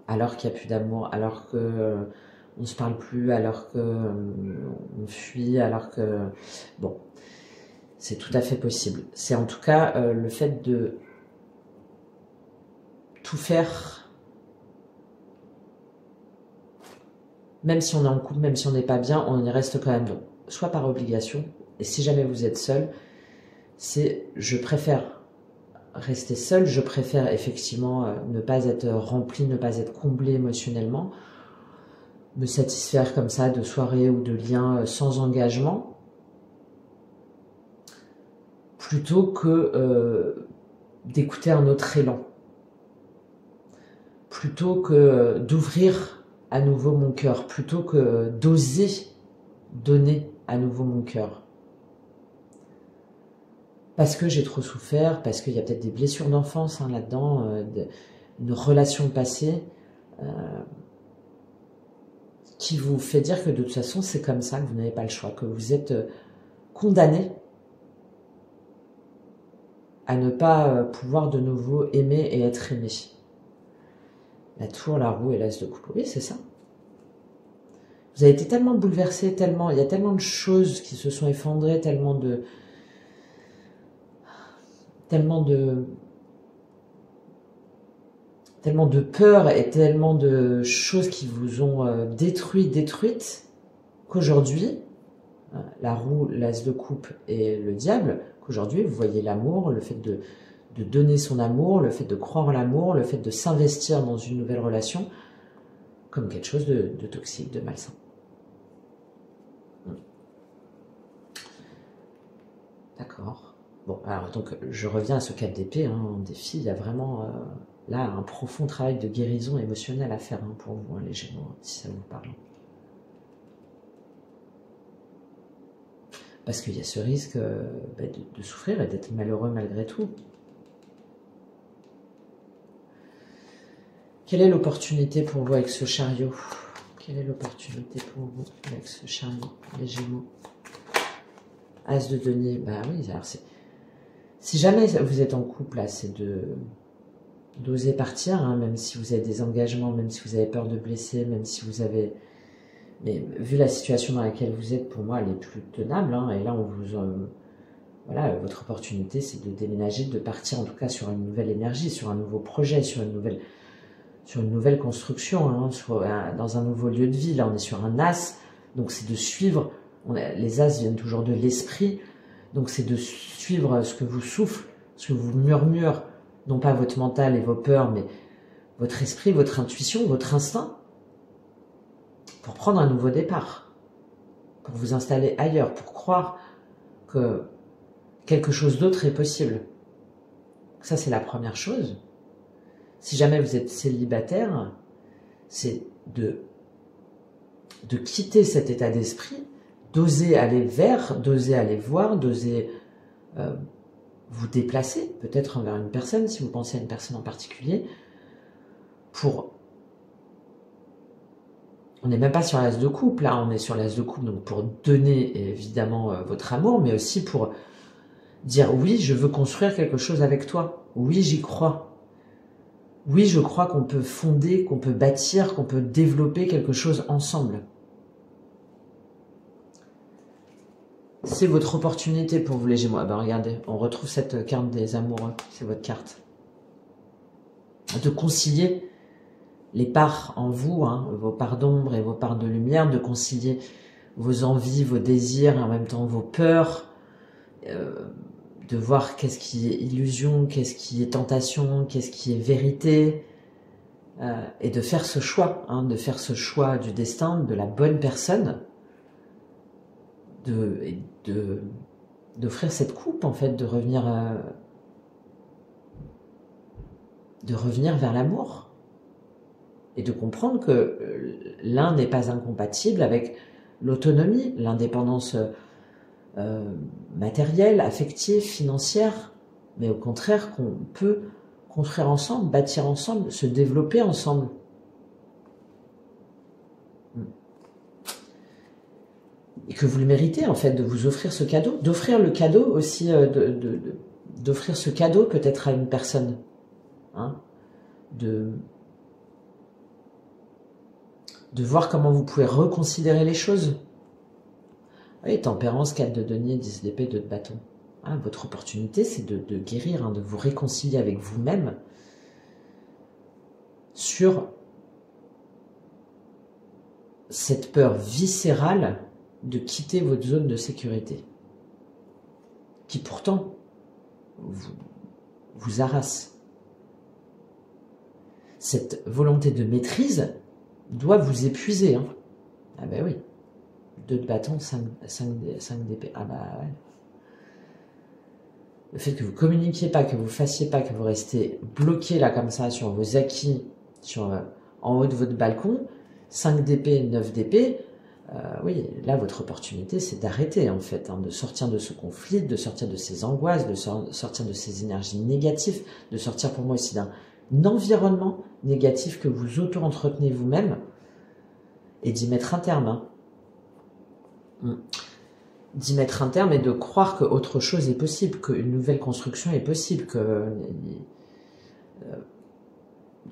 Alors qu'il n'y a plus d'amour, alors que on ne se parle plus, alors que on fuit, alors que... Bon, c'est tout à fait possible. C'est en tout cas le fait de tout faire, même si on est en couple, même si on n'est pas bien, on y reste quand même. Donc, soit par obligation, et si jamais vous êtes seul, c'est je préfère rester seul, je préfère effectivement ne pas être rempli, ne pas être comblé émotionnellement, me satisfaire comme ça de soirées ou de liens sans engagement, plutôt que d'écouter un autre élan, plutôt que d'ouvrir à nouveau mon cœur, plutôt que d'oser donner à nouveau mon cœur. Parce que j'ai trop souffert, parce qu'il y a peut-être des blessures d'enfance hein, là-dedans, une relation passée, qui vous fait dire que de toute façon c'est comme ça, que vous n'avez pas le choix, que vous êtes condamné à ne pas pouvoir de nouveau aimer et être aimé. La tour, la roue et l'as de coupe. Oui, c'est ça. Vous avez été tellement bouleversé, tellement, il y a tellement de choses qui se sont effondrées, tellement de peur et tellement de choses qui vous ont détruites, qu'aujourd'hui, la roue, l'as de coupe et le diable, qu'aujourd'hui vous voyez l'amour, le fait de donner son amour, le fait de croire en l'amour, le fait de s'investir dans une nouvelle relation, comme quelque chose de toxique, de malsain. D'accord. Bon, alors donc je reviens à ce 4 d'épée, hein, en défi, il y a vraiment là un profond travail de guérison émotionnelle à faire hein, pour vous, hein, les Gémeaux, si ça vous parle. Parce qu'il y a ce risque de souffrir et d'être malheureux malgré tout. Quelle est l'opportunité pour vous avec ce chariot? Quelle est l'opportunité pour vous avec ce chariot, les Gémeaux? As de denier, bah oui, alors c'est... Si jamais vous êtes en couple, là, c'est d'oser partir, hein, même si vous avez des engagements, même si vous avez peur de blesser, même si vous avez... Mais vu la situation dans laquelle vous êtes, pour moi, elle est plus tenable. Hein, et là, on vous... voilà, votre opportunité, c'est de déménager, de partir en tout cas sur une nouvelle énergie, sur un nouveau projet, sur une nouvelle construction, hein, dans un nouveau lieu de vie. Là, on est sur un as, donc c'est de suivre... les as viennent toujours de l'esprit, donc c'est de suivre ce que vous souffle, ce que vous murmure, non pas votre mental et vos peurs, mais votre esprit, votre intuition, votre instinct, pour prendre un nouveau départ, pour vous installer ailleurs, pour croire que quelque chose d'autre est possible. Ça, c'est la première chose. Si jamais vous êtes célibataire, c'est de quitter cet état d'esprit, d'oser aller vers, d'oser aller voir, d'oser vous déplacer, peut-être envers une personne, si vous pensez à une personne en particulier, pour... On n'est même pas sur l'as de coupe, là, on est sur l'as de coupe, donc pour donner évidemment votre amour, mais aussi pour dire oui, je veux construire quelque chose avec toi, oui, j'y crois, oui, je crois qu'on peut fonder, qu'on peut bâtir, qu'on peut développer quelque chose ensemble. C'est votre opportunité pour vous les Gémeaux. Ah ben regardez, on retrouve cette carte des amoureux, c'est votre carte. De concilier les parts en vous, hein, vos parts d'ombre et vos parts de lumière, de concilier vos envies, vos désirs, et en même temps vos peurs, de voir qu'est-ce qui est illusion, qu'est-ce qui est tentation, qu'est-ce qui est vérité, et de faire ce choix, hein, de faire ce choix du destin, de la bonne personne, d'offrir cette coupe, en fait, de revenir vers l'amour, et de comprendre que l'un n'est pas incompatible avec l'autonomie, l'indépendance matérielle, affective, financière, mais au contraire qu'on peut construire ensemble, bâtir ensemble, se développer ensemble. Et que vous le méritez, en fait, de vous offrir ce cadeau, d'offrir le cadeau aussi, d'offrir ce cadeau peut-être à une personne, hein, de voir comment vous pouvez reconsidérer les choses. Oui, tempérance, 4 de denier, 10 d'épée, 2 de bâton. Ah, votre opportunité, c'est de guérir, hein, de vous réconcilier avec vous-même sur cette peur viscérale de quitter votre zone de sécurité, qui pourtant vous harasse. Cette volonté de maîtrise doit vous épuiser. Hein. Ah ben oui. 2 de bâton, 5 d'épée. Ah bah ouais. Le fait que vous communiquiez pas, que vous fassiez pas, que vous restez bloqué là comme ça sur vos acquis, en haut de votre balcon, 5 d'épée, 9 d'épée, oui, là votre opportunité c'est d'arrêter en fait, hein, de sortir de ce conflit, de sortir de ces angoisses, de sortir de ces énergies négatives, de sortir pour moi aussi d'un environnement négatif que vous auto-entretenez vous-même et d'y mettre un terme. Hein. D'y mettre un terme et de croire qu'autre chose est possible, qu'une nouvelle construction est possible,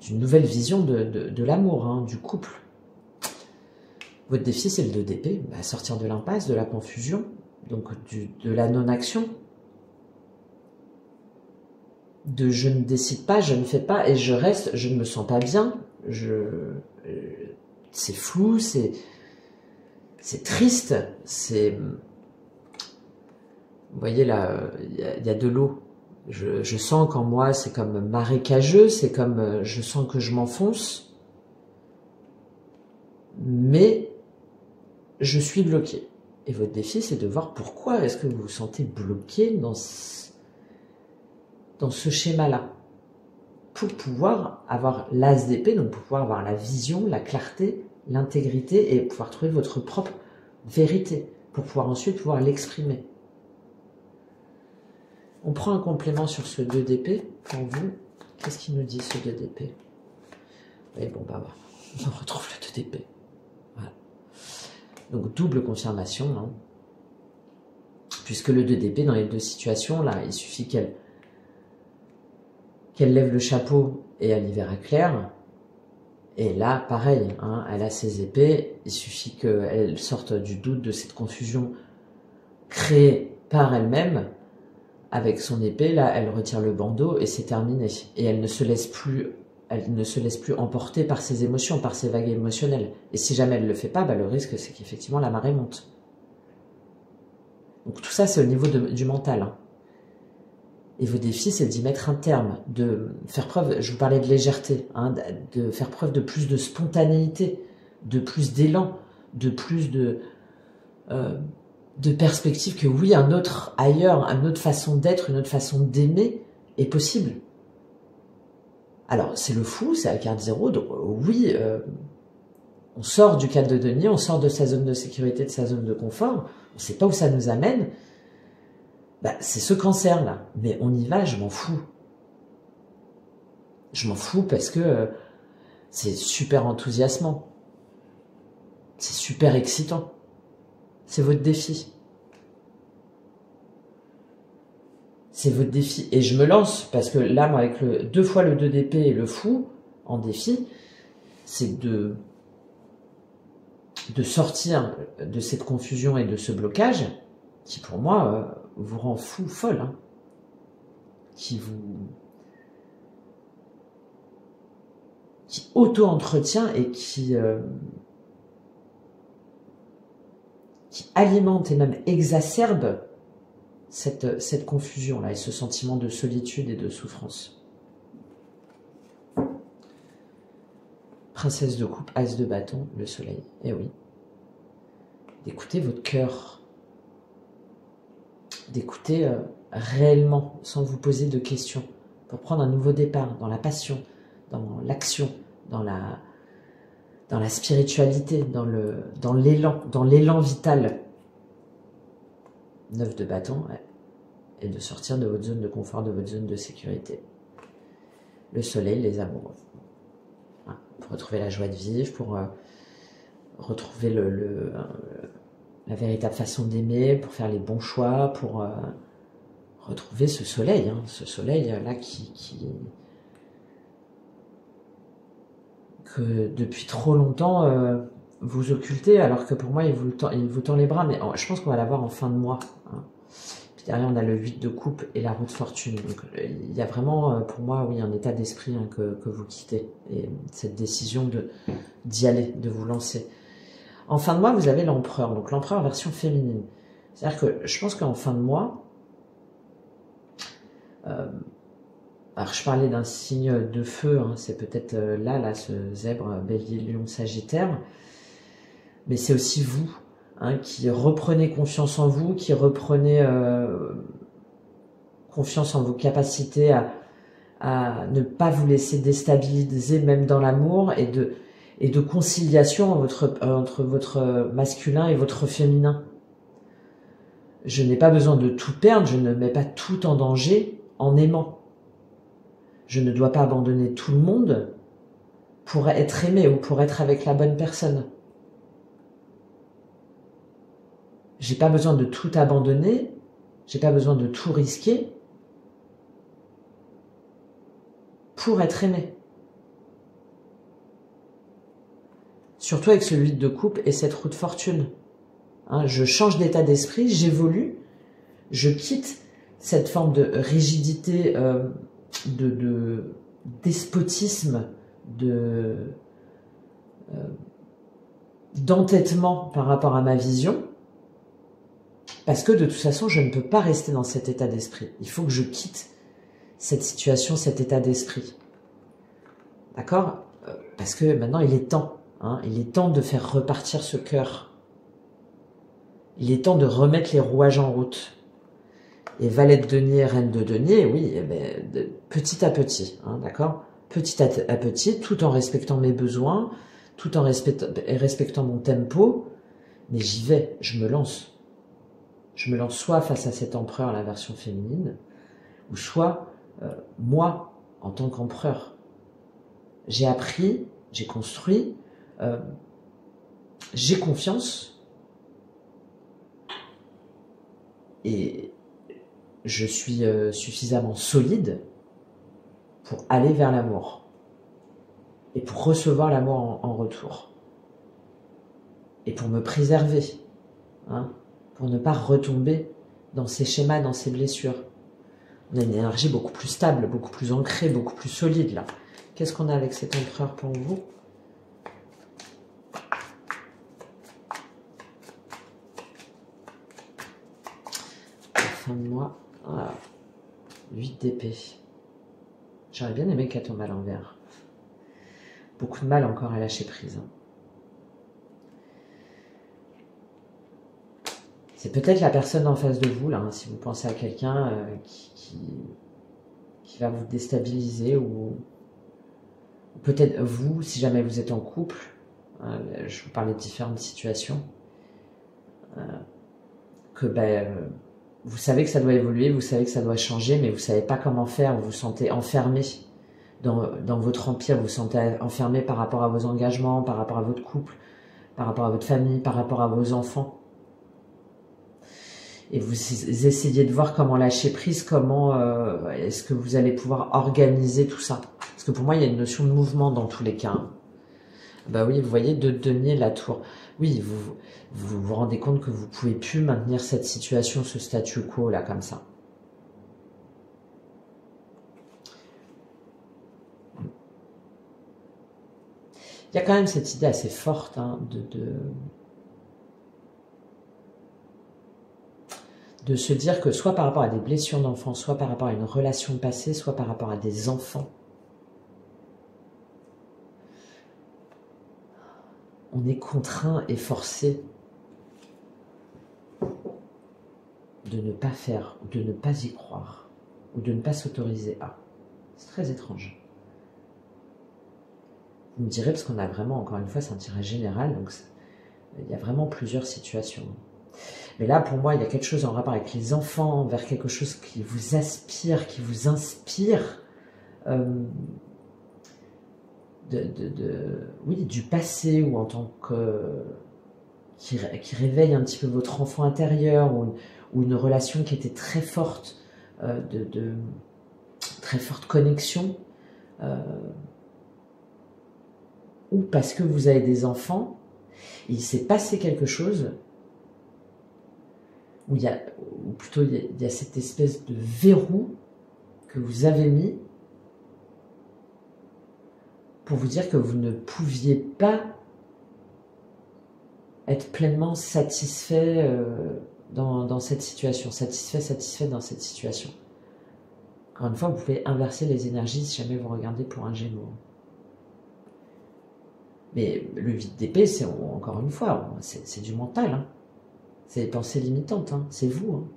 d'une nouvelle vision de l'amour, hein, du couple. Votre défi, c'est le 2 d'épée, sortir de l'impasse, de la confusion, donc de la non-action, de je ne décide pas, je ne fais pas et je reste, je ne me sens pas bien, c'est flou, c'est triste, c'est... Vous voyez là, il y a de l'eau. Je sens qu'en moi, c'est comme marécageux, c'est comme je sens que je m'enfonce, mais je suis bloqué. Et votre défi, c'est de voir pourquoi est-ce que vous vous sentez bloqué dans ce schéma-là, pour pouvoir avoir l'as d'épée, donc pour pouvoir avoir la vision, la clarté, l'intégrité et pouvoir trouver votre propre vérité, pour pouvoir ensuite pouvoir l'exprimer. On prend un complément sur ce 2 d'épée pour vous. Qu'est-ce qu'il nous dit ce 2 d'épée? Oui, bon, bah, on retrouve le 2 d'épée. Voilà. Donc, double confirmation. Hein. Puisque le 2 d'épée, dans les deux situations, là, il suffit qu'elle lève le chapeau et elle y verra clair. Et là, pareil, hein, elle a ses épées. Il suffit qu'elle sorte du doute, de cette confusion créée par elle-même. Avec son épée, là, elle retire le bandeau et c'est terminé. Et elle ne se laisse plus emporter par ses émotions, par ses vagues émotionnelles. Et si jamais elle ne le fait pas, le risque, c'est qu'effectivement, la marée monte. Donc tout ça, c'est au niveau du mental. Hein. Et vos défis, c'est d'y mettre un terme, de faire preuve, je vous parlais de légèreté, hein, de faire preuve de plus de spontanéité, de plus d'élan, de plus de perspective que oui, un autre ailleurs, une autre façon d'être, une autre façon d'aimer est possible. Alors, c'est le fou, c'est la carte 0, donc oui, on sort du cadre de denier, on sort de sa zone de sécurité, de sa zone de confort, on ne sait pas où ça nous amène, c'est ce cancer-là, mais on y va, je m'en fous. Je m'en fous parce que c'est super enthousiasmant, c'est super excitant. C'est votre défi. C'est votre défi. Et je me lance, parce que là, moi, avec 2 fois le 2 d'épée et le fou, en défi, c'est de sortir de cette confusion et de ce blocage, qui pour moi, vous rend fou, folle, hein, qui auto-entretient et qui qui alimente et même exacerbe cette confusion-là et ce sentiment de solitude et de souffrance. Princesse de coupe, as de bâton, le soleil. Eh oui. D'écouter votre cœur. D'écouter réellement, sans vous poser de questions, pour prendre un nouveau départ dans la passion, dans l'action, dans la spiritualité, dans l'élan vital. 9 de bâton, ouais. Et de sortir de votre zone de confort, de votre zone de sécurité. Le soleil, les amoureux. Voilà. Pour retrouver la joie de vivre, pour retrouver la véritable façon d'aimer, pour faire les bons choix, pour retrouver ce soleil, hein, ce soleil-là que depuis trop longtemps vous occultez, alors que pour moi il vous tend les bras, mais je pense qu'on va l'avoir en fin de mois. Hein. Puis derrière on a le 8 de coupe et la roue de fortune. Donc il y a vraiment pour moi oui un état d'esprit hein, que vous quittez, et cette décision d'y aller, de vous lancer. En fin de mois vous avez l'empereur, donc l'empereur version féminine. C'est-à-dire que je pense qu'en fin de mois, alors je parlais d'un signe de feu, hein, c'est peut-être là, ce zèbre, bélier, lion, sagittaire, mais c'est aussi vous hein, qui reprenez confiance en vous, qui reprenez confiance en vos capacités à ne pas vous laisser déstabiliser même dans l'amour, et de conciliation entre votre masculin et votre féminin. Je n'ai pas besoin de tout perdre, je ne mets pas tout en danger en aimant. Je ne dois pas abandonner tout le monde pour être aimé ou pour être avec la bonne personne. J'ai pas besoin de tout abandonner, j'ai pas besoin de tout risquer pour être aimé. Surtout avec ce 8 de coupe et cette roue de fortune. Hein, je change d'état d'esprit, j'évolue, je quitte cette forme de rigidité, de despotisme, d'entêtement par rapport à ma vision, parce que de toute façon, je ne peux pas rester dans cet état d'esprit. Il faut que je quitte cette situation, cet état d'esprit. D'accord ? Parce que maintenant, il est temps. Hein, il est temps de faire repartir ce cœur. Il est temps de remettre les rouages en route. Et valet de denier, reine de denier, oui, eh ben, petit à petit, hein, d'accord ? Petit à petit, tout en respectant mes besoins, tout en respectant mon tempo, mais j'y vais, je me lance. Je me lance soit face à cet empereur, la version féminine, ou soit moi, en tant qu'empereur. J'ai appris, j'ai construit, j'ai confiance, et je suis suffisamment solide pour aller vers l'amour et pour recevoir l'amour en retour et pour me préserver, hein, pour ne pas retomber dans ces schémas, dans ces blessures. On a une énergie beaucoup plus stable, beaucoup plus ancrée, beaucoup plus solide là. Qu'est-ce qu'on a avec cet empereur pour vous ? Fin de mois, voilà. 8 d'épée. J'aurais bien aimé qu'elle tombe à l'envers. Beaucoup de mal encore à lâcher prise. C'est peut-être la personne en face de vous, là, hein, si vous pensez à quelqu'un qui va vous déstabiliser, ou peut-être vous, si jamais vous êtes en couple, je vous parlais de différentes situations, que vous savez que ça doit évoluer, vous savez que ça doit changer, mais vous ne savez pas comment faire, vous vous sentez enfermé dans votre empire, vous vous sentez enfermé par rapport à vos engagements, par rapport à votre couple, par rapport à votre famille, par rapport à vos enfants. Et vous essayez de voir comment lâcher prise, comment est-ce que vous allez pouvoir organiser tout ça. Parce que pour moi, il y a une notion de mouvement dans tous les cas. Hein. Bah oui, vous voyez, de denier la tour. Oui, vous rendez compte que vous pouvez plus maintenir cette situation, ce statu quo là, comme ça. Il y a quand même cette idée assez forte hein, de se dire que soit par rapport à des blessures d'enfants, soit par rapport à une relation passée, soit par rapport à des enfants, on est contraint et forcé de ne pas faire, de ne pas y croire, ou de ne pas s'autoriser à. C'est très étrange. Vous me direz, parce qu'on a vraiment, encore une fois, c'est un tirage général, donc il y a vraiment plusieurs situations. Mais là, pour moi, il y a quelque chose en rapport avec les enfants, vers quelque chose qui vous aspire, qui vous inspire, oui, du passé, ou en tant que... qui réveille un petit peu votre enfant intérieur, ou une relation qui était très forte, très forte connexion, ou parce que vous avez des enfants, il s'est passé quelque chose, ou plutôt il y a cette espèce de verrou que vous avez mis pour vous dire que vous ne pouviez pas être pleinement satisfait dans cette situation, satisfait dans cette situation. Encore une fois, vous pouvez inverser les énergies si jamais vous regardez pour un Gémeaux. Mais le vide d'épée, c'est encore une fois, c'est du mental. Hein. C'est des pensées limitantes. Hein. C'est vous. Hein.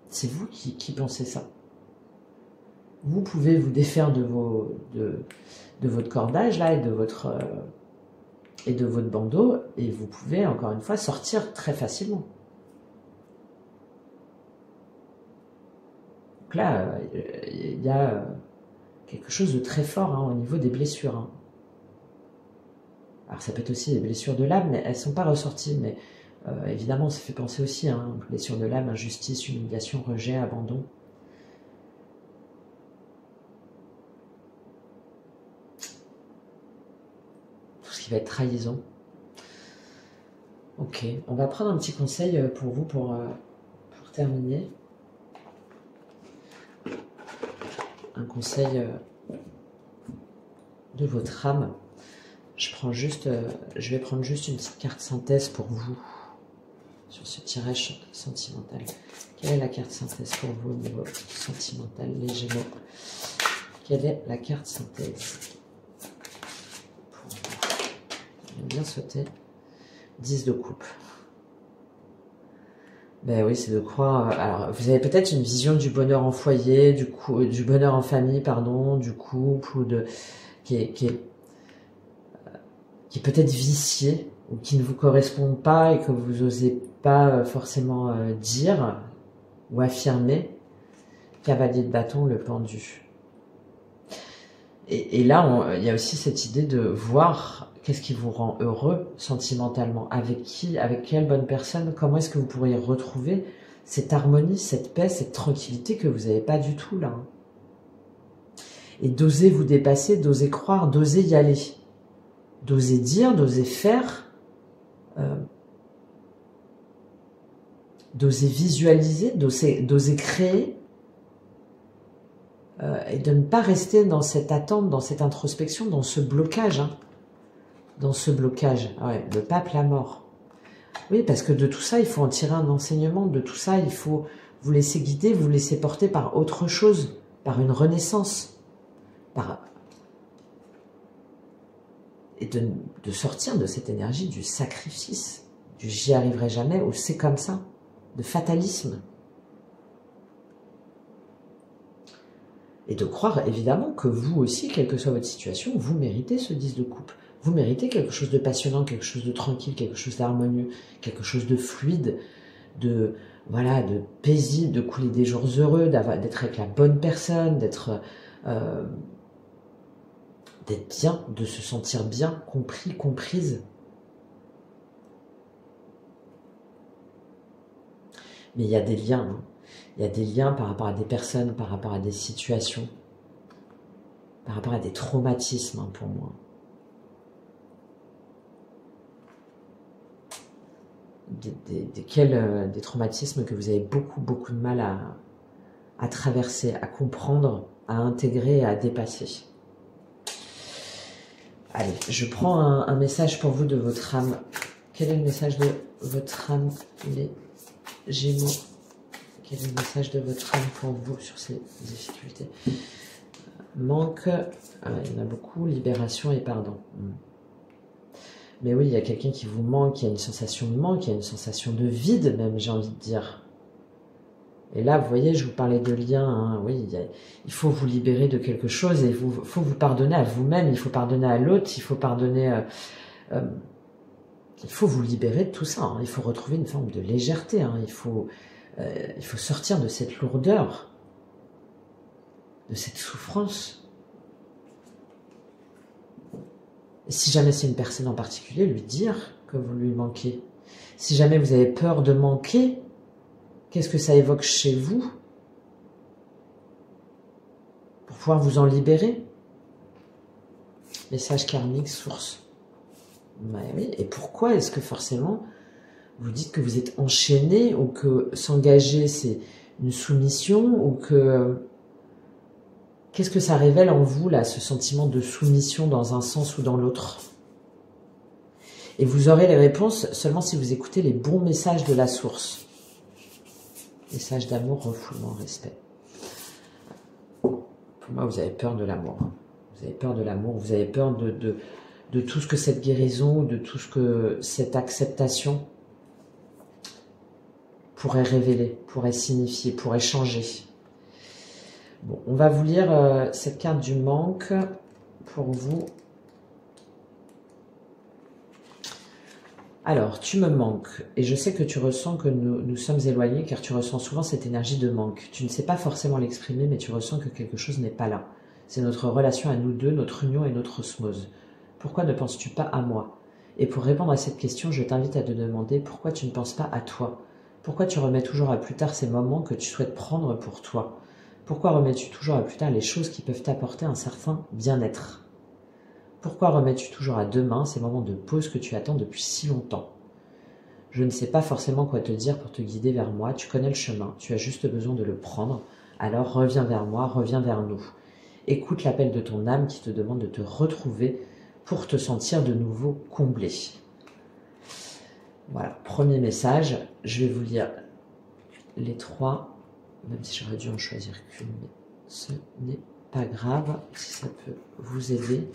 C'est vous qui pensez ça. Vous pouvez vous défaire de votre cordage là et de votre bandeau, et vous pouvez encore une fois sortir très facilement. Donc là, il y a quelque chose de très fort hein, au niveau des blessures. Hein. Alors ça peut être aussi des blessures de l'âme, mais elles ne sont pas ressorties. Mais évidemment, ça fait penser aussi, hein, blessures de l'âme, injustice, humiliation, rejet, abandon. Tout ce qui va être trahison. Ok, on va prendre un petit conseil pour vous pour terminer. Un conseil de votre âme. Je vais prendre juste une petite carte synthèse pour vous sur ce tirage sentimental. Quelle est la carte synthèse pour vous au niveau sentimental, les Gémeaux? Quelle est la carte synthèse pour vous? J'aime bien sauter. 10 de coupe. Ben oui, c'est de croire. Alors, vous avez peut-être une vision du bonheur en foyer, du bonheur en famille, pardon, du couple, ou qui est peut-être vicié, ou qui ne vous correspond pas et que vous n'osez pas forcément dire ou affirmer. Cavalier de bâton, le pendu. Et là, il y a aussi cette idée de voir qu'est-ce qui vous rend heureux sentimentalement, avec qui, avec quelle bonne personne, comment est-ce que vous pourriez retrouver cette harmonie, cette paix, cette tranquillité que vous n'avez pas du tout là. Et d'oser vous dépasser, d'oser croire, d'oser y aller. D'oser dire, d'oser faire, d'oser visualiser, d'oser créer, et de ne pas rester dans cette attente, dans cette introspection, dans ce blocage. Hein. Dans ce blocage. Ah ouais, le pape, la mort. Oui, parce que de tout ça, il faut en tirer un enseignement. De tout ça, il faut vous laisser guider, vous laisser porter par autre chose, par une renaissance, et de sortir de cette énergie du sacrifice, du j'y arriverai jamais, ou c'est comme ça, de fatalisme. Et de croire évidemment que vous aussi, quelle que soit votre situation, vous méritez ce 10 de coupe. Vous méritez quelque chose de passionnant, quelque chose de tranquille, quelque chose d'harmonieux, quelque chose de fluide, de paisible, de couler des jours heureux, d'être avec la bonne personne, d'être bien, de se sentir bien, compris, comprise. Mais il y a des liens, hein. Il y a des liens par rapport à des personnes, par rapport à des situations, par rapport à des traumatismes, hein, pour moi. Des traumatismes que vous avez beaucoup de mal à traverser, à comprendre, à intégrer et à dépasser. Allez, je prends un message pour vous de votre âme. Quel est le message de votre âme, les Gémeaux, quel est le message de votre âme pour vous sur ces difficultés? Manque, il y en a beaucoup, libération et pardon. Mais oui, il y a quelqu'un qui vous manque, il y a une sensation de manque, il y a une sensation de vide même, j'ai envie de dire. Et là, vous voyez, je vous parlais de lien, hein, oui, il faut vous libérer de quelque chose et il faut vous pardonner à vous-même, il faut pardonner à l'autre, il faut pardonner... il faut vous libérer de tout ça, hein, il faut retrouver une forme de légèreté, hein, il faut sortir de cette lourdeur, de cette souffrance. Et si jamais c'est une personne en particulier, lui dire que vous lui manquez. Si jamais vous avez peur de manquer, qu'est-ce que ça évoque chez vous pour pouvoir vous en libérer? Message karmique, source. Ouais, oui. Et pourquoi est-ce que forcément vous dites que vous êtes enchaîné ou que s'engager c'est une soumission ou que... Qu'est-ce que ça révèle en vous là, ce sentiment de soumission dans un sens ou dans l'autre? Et vous aurez les réponses seulement si vous écoutez les bons messages de la source. Message d'amour, refoulement, respect. Pour moi, vous avez peur de l'amour. Vous avez peur de l'amour, vous avez peur de tout ce que cette guérison, de tout ce que cette acceptation pourrait révéler, pourrait signifier, pourrait changer. Bon, on va vous lire cette carte du manque pour vous. Alors, tu me manques, et je sais que tu ressens que nous sommes éloignés, car tu ressens souvent cette énergie de manque. Tu ne sais pas forcément l'exprimer, mais tu ressens que quelque chose n'est pas là. C'est notre relation à nous deux, notre union et notre osmose. Pourquoi ne penses-tu pas à moi? Et pour répondre à cette question, je t'invite à te demander pourquoi tu ne penses pas à toi. Pourquoi tu remets toujours à plus tard ces moments que tu souhaites prendre pour toi? Pourquoi remets-tu toujours à plus tard les choses qui peuvent t'apporter un certain bien-être? Pourquoi remets-tu toujours à demain ces moments de pause que tu attends depuis si longtemps? Je ne sais pas forcément quoi te dire pour te guider vers moi, tu connais le chemin, tu as juste besoin de le prendre, alors reviens vers moi, reviens vers nous. Écoute l'appel de ton âme qui te demande de te retrouver pour te sentir de nouveau comblé. Voilà, premier message, je vais vous lire les trois, même si j'aurais dû en choisir qu'une, mais ce n'est pas grave, si ça peut vous aider.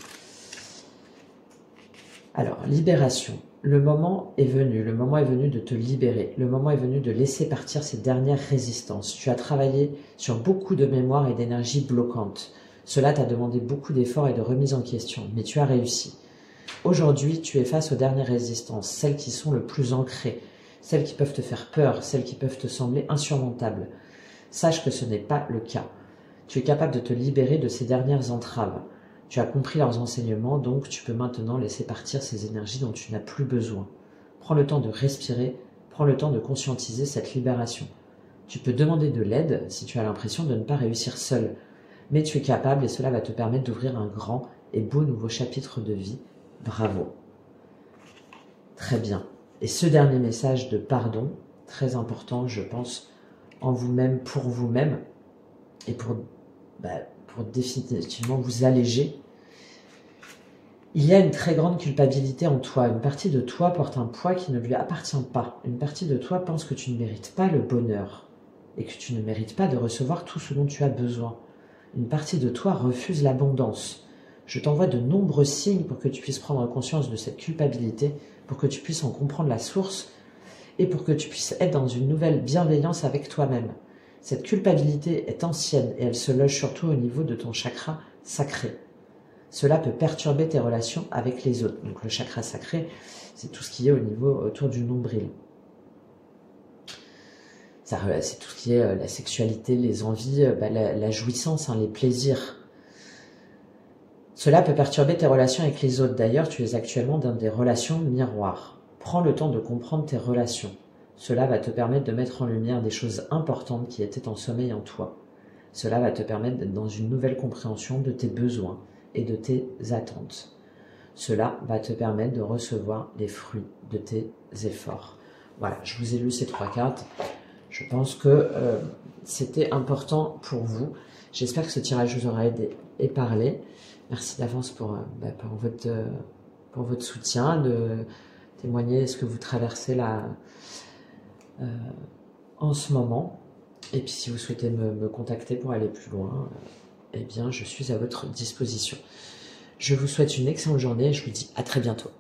Alors, libération. Le moment est venu de te libérer. Le moment est venu de laisser partir ces dernières résistances. Tu as travaillé sur beaucoup de mémoire et d'énergie bloquantes. Cela t'a demandé beaucoup d'efforts et de remise en question, mais tu as réussi. Aujourd'hui, tu es face aux dernières résistances, celles qui sont le plus ancrées, celles qui peuvent te faire peur, celles qui peuvent te sembler insurmontables. Sache que ce n'est pas le cas. Tu es capable de te libérer de ces dernières entraves. Tu as compris leurs enseignements, donc tu peux maintenant laisser partir ces énergies dont tu n'as plus besoin. Prends le temps de respirer, prends le temps de conscientiser cette libération. Tu peux demander de l'aide si tu as l'impression de ne pas réussir seul, mais tu es capable et cela va te permettre d'ouvrir un grand et beau nouveau chapitre de vie. Bravo. Très bien. Et ce dernier message de pardon, très important, je pense, en vous-même, pour vous-même, et pour définitivement vous alléger. Il y a une très grande culpabilité en toi. Une partie de toi porte un poids qui ne lui appartient pas. Une partie de toi pense que tu ne mérites pas le bonheur et que tu ne mérites pas de recevoir tout ce dont tu as besoin. Une partie de toi refuse l'abondance. Je t'envoie de nombreux signes pour que tu puisses prendre conscience de cette culpabilité, pour que tu puisses en comprendre la source et pour que tu puisses être dans une nouvelle bienveillance avec toi-même. Cette culpabilité est ancienne et elle se loge surtout au niveau de ton chakra sacré. Cela peut perturber tes relations avec les autres. Donc le chakra sacré, c'est tout ce qui est au niveau autour du nombril. C'est tout ce qui est la sexualité, les envies, la jouissance, les plaisirs. Cela peut perturber tes relations avec les autres. D'ailleurs, tu es actuellement dans des relations miroirs. Prends le temps de comprendre tes relations. Cela va te permettre de mettre en lumière des choses importantes qui étaient en sommeil en toi. Cela va te permettre d'être dans une nouvelle compréhension de tes besoins et de tes attentes. Cela va te permettre de recevoir les fruits de tes efforts. Voilà, je vous ai lu ces trois cartes. Je pense que c'était important pour vous. J'espère que ce tirage vous aura aidé et parlé. Merci d'avance pour votre soutien, de témoigner ce que vous traversez là en ce moment. Et puis si vous souhaitez me contacter pour aller plus loin, eh bien je suis à votre disposition. Je vous souhaite une excellente journée et je vous dis à très bientôt.